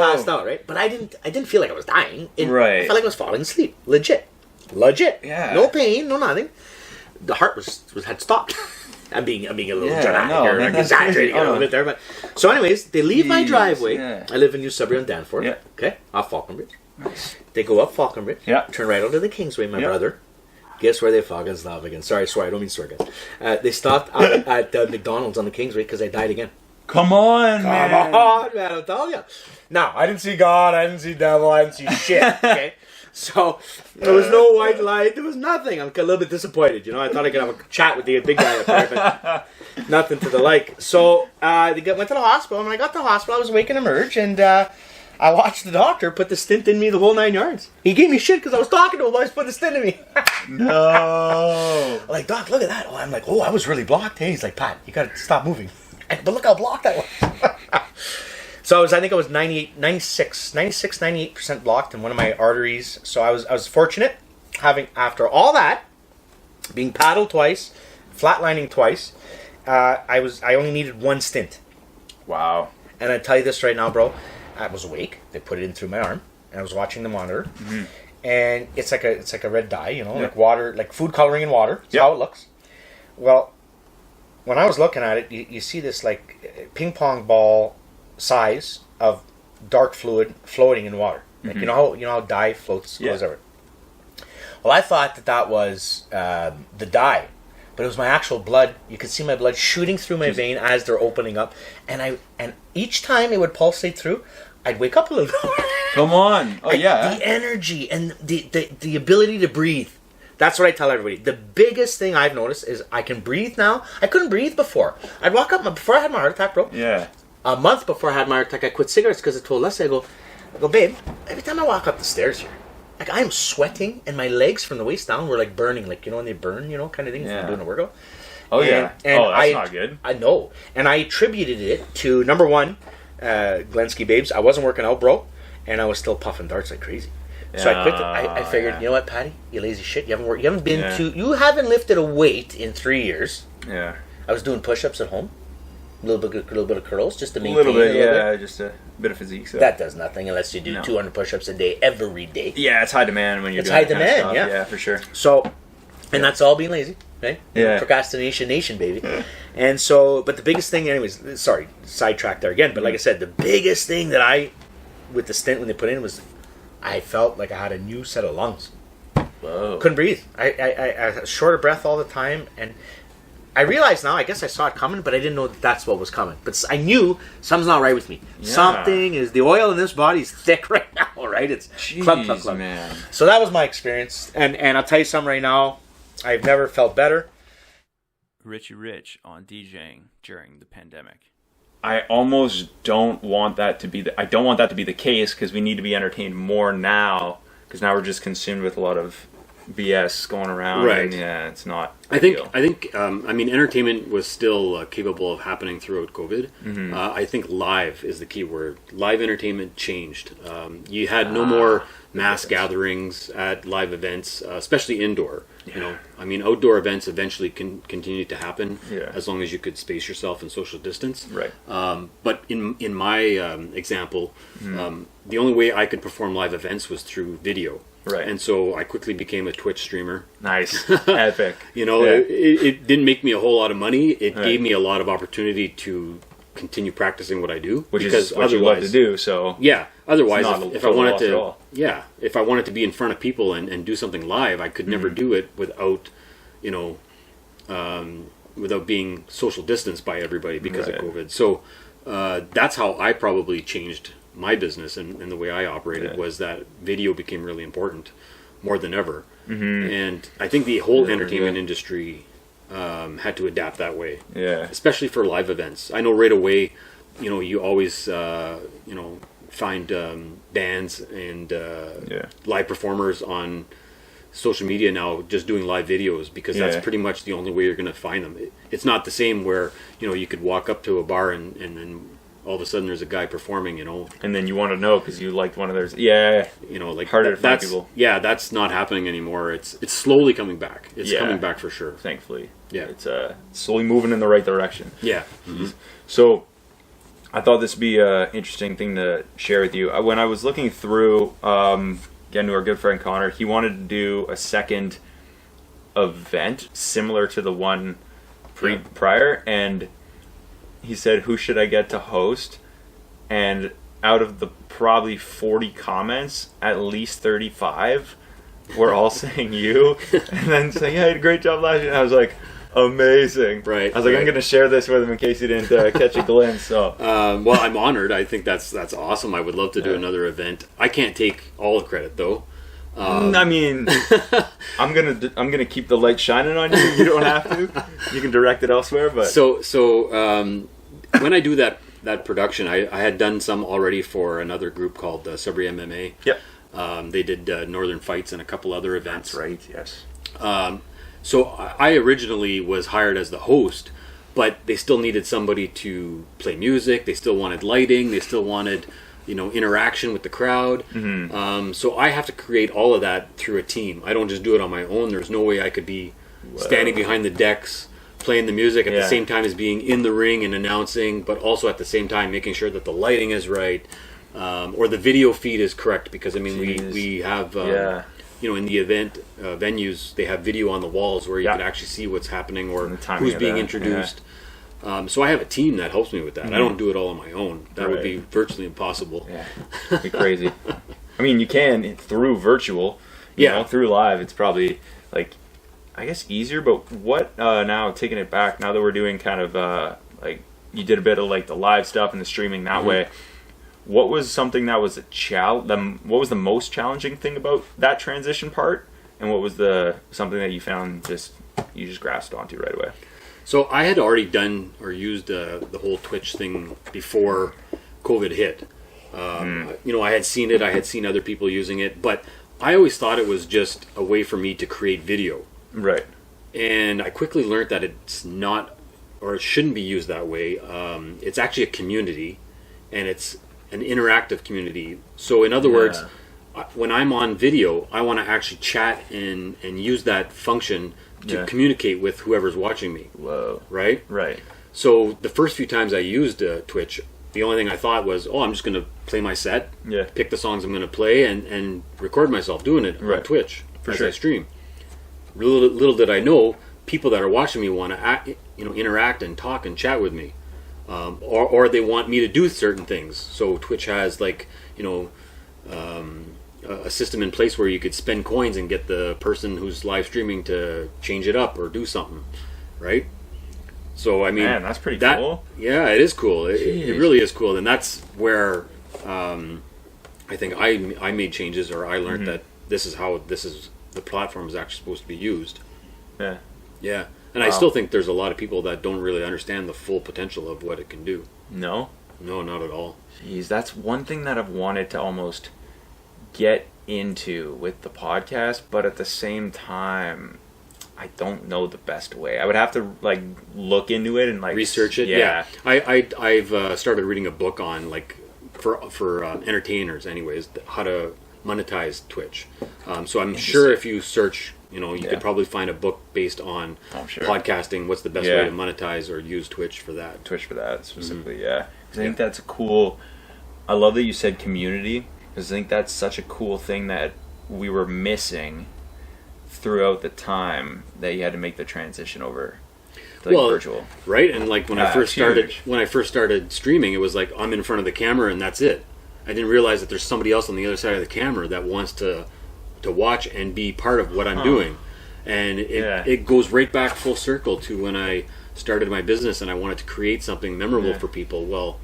passed out, right? But I didn't feel like I was dying. Right. I felt like I was falling asleep. Legit. Yeah. No pain, no nothing. The heart had stopped. I'm being a little dramatic here, exaggerating a little bit there, but so anyways, they leave my driveway. Yeah. I live in New Sudbury on Danforth. Yeah. Okay, off Falconbridge. Nice. They go up Falconbridge. Yeah. Turn right onto the Kingsway, my brother. Guess where they fucking stop again? Sorry, I don't mean swear, guys. They stopped at McDonald's on the Kingsway because I died again. Come on, man. I'm telling you. Now, I didn't see God, I didn't see devil, I didn't see shit, okay? So, there was no white light, there was nothing. I'm a little bit disappointed, you know? I thought I could have a chat with the big guy up there, but nothing to the like. So, they went to the hospital, and when I got to the hospital, I was awake and emerge, and I watched the doctor put the stint in me the whole 9 yards. He gave me shit because I was talking to him while he was putting the stint in me. No. I'm like, "Doc, look at that." I'm like, "Oh, I was really blocked." Hey, he's like, "Pat, you got to stop moving." But look how blocked I was. So I think I was 98% blocked in one of my arteries. So I was fortunate after all that, being paddled twice, flatlining twice, I only needed 1 stint. Wow. And I tell you this right now, bro, I was awake. They put it in through my arm, and I was watching the monitor. And it's like a red dye, you know, like water, like food coloring in water. That's how it looks. Well, when I was looking at it, you see this like ping pong ball size of dark fluid floating in water. Like you know how dye goes over. Well, I thought that was the dye, but it was my actual blood. You could see my blood shooting through my vein as they're opening up, and each time it would pulsate through, I'd wake up a little bit. Come on. Oh, yeah. The energy and the ability to breathe. That's what I tell everybody. The biggest thing I've noticed is I can breathe now. I couldn't breathe before. I'd walk up, before I had my heart attack, bro. Yeah. A month before I had my heart attack, I quit cigarettes because I told Leslie, I go, babe, every time I walk up the stairs here, like I am sweating and my legs from the waist down were like burning, like, you know, when they burn, you know, kind of thing from doing a workout. Oh, yeah. And that's not good. I know. And I attributed it to, number one, Glenski Babes. I wasn't working out, bro, and I was still puffing darts like crazy. So I quit. I figured, you know what, Patty, you lazy shit. You haven't lifted a weight in 3 years. Yeah. I was doing push-ups at home, a little bit of curls, just to maintain. A little bit, just a bit of physique. So. That does nothing unless you do 200 push-ups a day every day. Yeah, it's high demand when you're doing high demand. Kind of yeah, for sure. So, and that's all being lazy, right? Yeah. Procrastination nation, baby. And so, but the biggest thing, anyways. Sorry, sidetracked there again. But like I said, the biggest thing that with the stent when they put in was, I felt like I had a new set of lungs. Whoa. Couldn't breathe. I short of breath all the time, and I realize now, I guess I saw it coming, but I didn't know that's what was coming. But I knew something's not right with me. Yeah. Something is, the oil in this body is thick right now, right? It's clump, man. So that was my experience. And I'll tell you something right now, I've never felt better. Richie Rich on DJing during the pandemic. I almost don't want that to be the case because we need to be entertained more now because now we're just consumed with a lot of BS going around. Right. And yeah, it's not. I think. I mean, entertainment was still capable of happening throughout COVID. Mm-hmm. I think live is the key word. Live entertainment changed. You had no more mass gatherings at live events, especially indoor. Yeah. You know, I mean, outdoor events eventually can continue to happen as long as you could space yourself and social distance. Right. But in my example, the only way I could perform live events was through video. Right. And so I quickly became a Twitch streamer. Nice. Epic. You know, it didn't make me a whole lot of money. It gave me a lot of opportunity to continue practicing what I do. Which is what you love to do, so... Yeah. Otherwise, if I wanted to be in front of people and do something live, I could never do it without, you know, without being social distanced by everybody because of COVID. So that's how I probably changed my business and the way I operated was that video became really important more than ever. Mm-hmm. And I think the whole entertainment industry had to adapt that way. Yeah. Especially for live events. I know right away, you know, you always, you know, find bands and live performers on social media now just doing live videos because that's pretty much the only way you're going to find them. It's not the same where, you know, you could walk up to a bar and all of a sudden there's a guy performing, you know. And then you want to know because you liked one of theirs. Yeah. You know, like harder to find people. Yeah, that's not happening anymore. It's slowly coming back. It's coming back for sure. Thankfully. Yeah. It's slowly moving in the right direction. Yeah. Mm-hmm. So I thought this would be an interesting thing to share with you. When I was looking through, again, to our good friend Connor, he wanted to do a second event similar to the one prior, and he said, who should I get to host? And out of the probably 40 comments, at least 35 were all saying you, and then saying, yeah, I had a great job last year. And I was like, amazing. Right. I was like, I'm going to share this with him in case he didn't catch a glimpse. So, well, I'm honored. I think that's awesome. I would love to do another event. I can't take all the credit though. I mean, I'm gonna keep the light shining on you. You don't have to. You can direct it elsewhere. But so when I do that production, I had done some already for another group called Subri MMA. Yep. They did Northern Fights and a couple other events. That's right. Yes. So I originally was hired as the host, but they still needed somebody to play music. They still wanted lighting. They still wanted, you know, interaction with the crowd. Mm-hmm. So I have to create all of that through a team. I don't just do it on my own. There's no way I could be standing behind the decks playing the music at the same time as being in the ring and announcing, but also at the same time making sure that the lighting is right or the video feed is correct. Because I mean, we have you know, in the event venues, they have video on the walls where you can actually see what's happening or who's being introduced. So I have a team that helps me with that. I don't do it all on my own. That would be virtually impossible. Yeah, it'd be crazy. I mean, you can through virtual. You know, through live, it's probably like, I guess easier. But what now? Taking it back now that we're doing kind of like you did a bit of like the live stuff and the streaming that way. what was something that was what was the most challenging thing about that transition part, and what was something that you found you just grasped onto right away? So I had already done or used the whole Twitch thing before COVID hit. I had seen it. I had seen other people using it, but I always thought it was just a way for me to create video. Right. And I quickly learned that it's not, or it shouldn't be used that way. It's actually a community, and it's an interactive community. So in other words, when I'm on video, I want to actually chat and use that function to communicate with whoever's watching me. Whoa. Right? Right. So the first few times I used Twitch, the only thing I thought was, I'm just going to play my set, pick the songs I'm going to play, and record myself doing it on Twitch as I stream. Little did I know, people that are watching me want to interact and talk and chat with me, or they want me to do certain things. So Twitch has a system in place where you could spend coins and get the person who's live streaming to change it up or do something, right? So I mean, man, that's pretty cool. Yeah, it is cool. It really is cool, and that's where I think I made changes, or I learned that this is the platform is actually supposed to be used. Yeah, yeah, and I still think there's a lot of people that don't really understand the full potential of what it can do. No, not at all. Jeez, that's one thing that I've wanted to almost get into with the podcast, but at the same time, I don't know the best way. I would have to look into it and research it. Yeah. I've started reading a book on for entertainers, anyways, how to monetize Twitch. So I'm sure if you search, you could probably find a book based on podcasting. What's the best way to monetize or use Twitch for that? Twitch for that specifically, yeah. Because I think that's a cool. I love that you said community, because I think that's such a cool thing that we were missing throughout the time that you had to make the transition over to virtual, right? And when I first started streaming, it was I'm in front of the camera and that's it. I didn't realize that there's somebody else on the other side of the camera that wants to watch and be part of what I'm doing, and it goes right back full circle to when I started my business and I wanted to create something memorable for people. Well,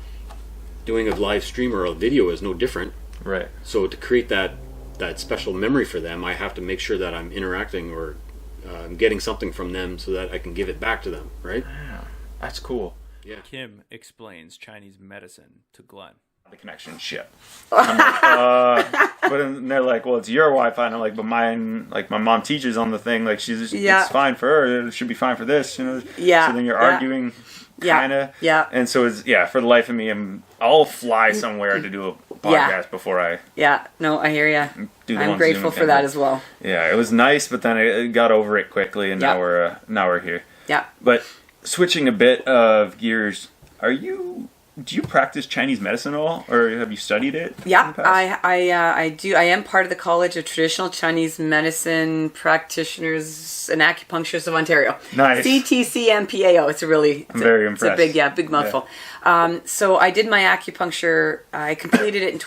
doing a live stream or a video is no different, right? So to create that special memory for them, I have to make sure that I'm interacting or getting something from them so that I can give it back to them, right? Yeah, that's cool. Yeah. Kim explains Chinese medicine to Glen. The connection shit. But then they're like, well, it's your Wi-Fi, and I'm like, but mine, my mom teaches on the thing, it's fine for her, it should be fine for this, Yeah. So then you're arguing, kind of. Yeah. And so it's for the life of me, I'll fly somewhere to do a podcast before I. Yeah. No, I hear you. I'm grateful for that as well. Yeah, it was nice, but then I got over it quickly, and now we're here. Yeah. But switching a bit of gears, do you practice Chinese medicine at all, or have you studied it? Yeah, I do. I am part of the College of Traditional Chinese Medicine Practitioners and Acupuncturists of Ontario. Nice. CTCMPAO. It's I'm very impressed. It's a big mouthful. Yeah. So I did my acupuncture. I completed it in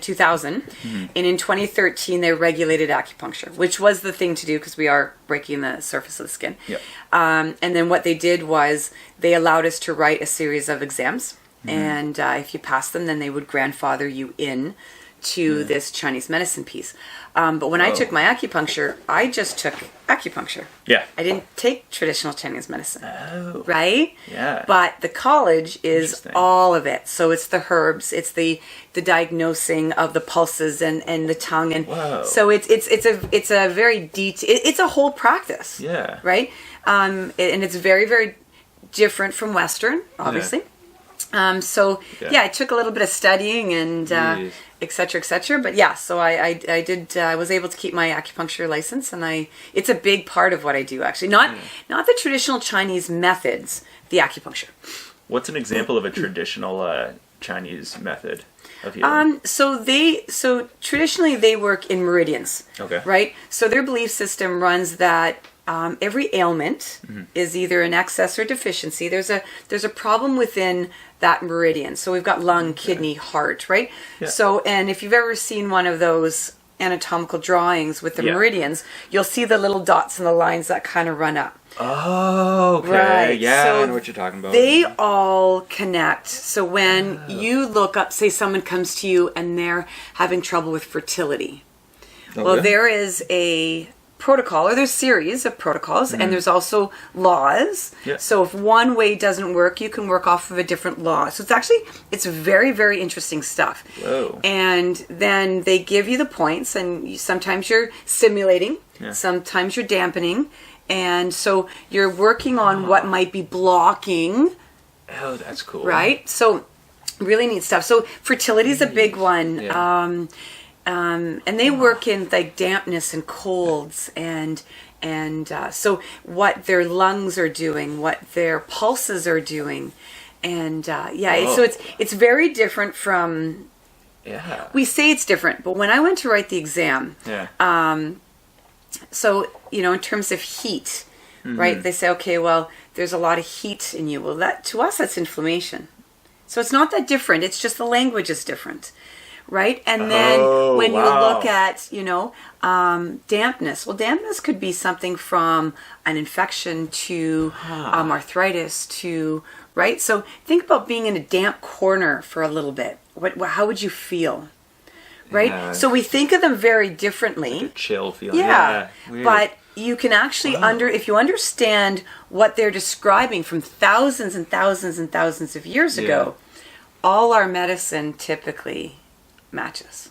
2000, and in 2013 they regulated acupuncture, which was the thing to do because we are breaking the surface of the skin. Yep. And then what they did was they allowed us to write a series of exams. And if you passed them, then they would grandfather you in to this Chinese medicine piece. But when I took my acupuncture, I just took acupuncture. Yeah. I didn't take traditional Chinese medicine. Oh. Right? Yeah. But the college is all of it. So it's the herbs, it's the diagnosing of the pulses and the tongue, and so it's a very it's a whole practice. Yeah. Right? And it's very, very different from Western, obviously. It took a little bit of studying and et cetera, but so I was able to keep my acupuncture license, and it's a big part of what I do, actually. Not the traditional Chinese methods, the acupuncture. What's an example of a traditional Chinese method of healing? So traditionally they work in meridians. Okay. Right? So their belief system runs that every ailment is either an excess or deficiency. There's a problem within that meridian. So we've got lung, kidney, heart, right? Yeah. So, and if you've ever seen one of those anatomical drawings with the meridians, you'll see the little dots and the lines that kind of run up. Oh, okay. Right. Yeah, So I know what you're talking about. they all connect. So when you look up, say someone comes to you and they're having trouble with fertility. Well, there is a protocol, or there's series of protocols, and there's also laws. So if one way doesn't work, you can work off of a different law. So it's very, very interesting stuff. Whoa. And then they give you the points, and sometimes you're simulating, sometimes you're dampening, and so you're working on what might be blocking. Oh, that's cool. Right? So really neat stuff. So fertility is a big one. And they work in like dampness and colds and so what their lungs are doing, what their pulses are doing, and so it's very different from. We say it's different, but when I went to write the exam, so in terms of heat, right? They say, okay, well, there's a lot of heat in you. Well, that to us that's inflammation. So it's not that different. It's just the language is different. Right? And then when you look at, dampness, well, dampness could be something from an infection to arthritis to, right? So think about being in a damp corner for a little bit. How would you feel? Right? Yeah. So we think of them very differently. Like a chill feeling. Yeah. But you can actually, if you understand what they're describing from thousands and thousands and thousands of years ago, all our medicine typically matches.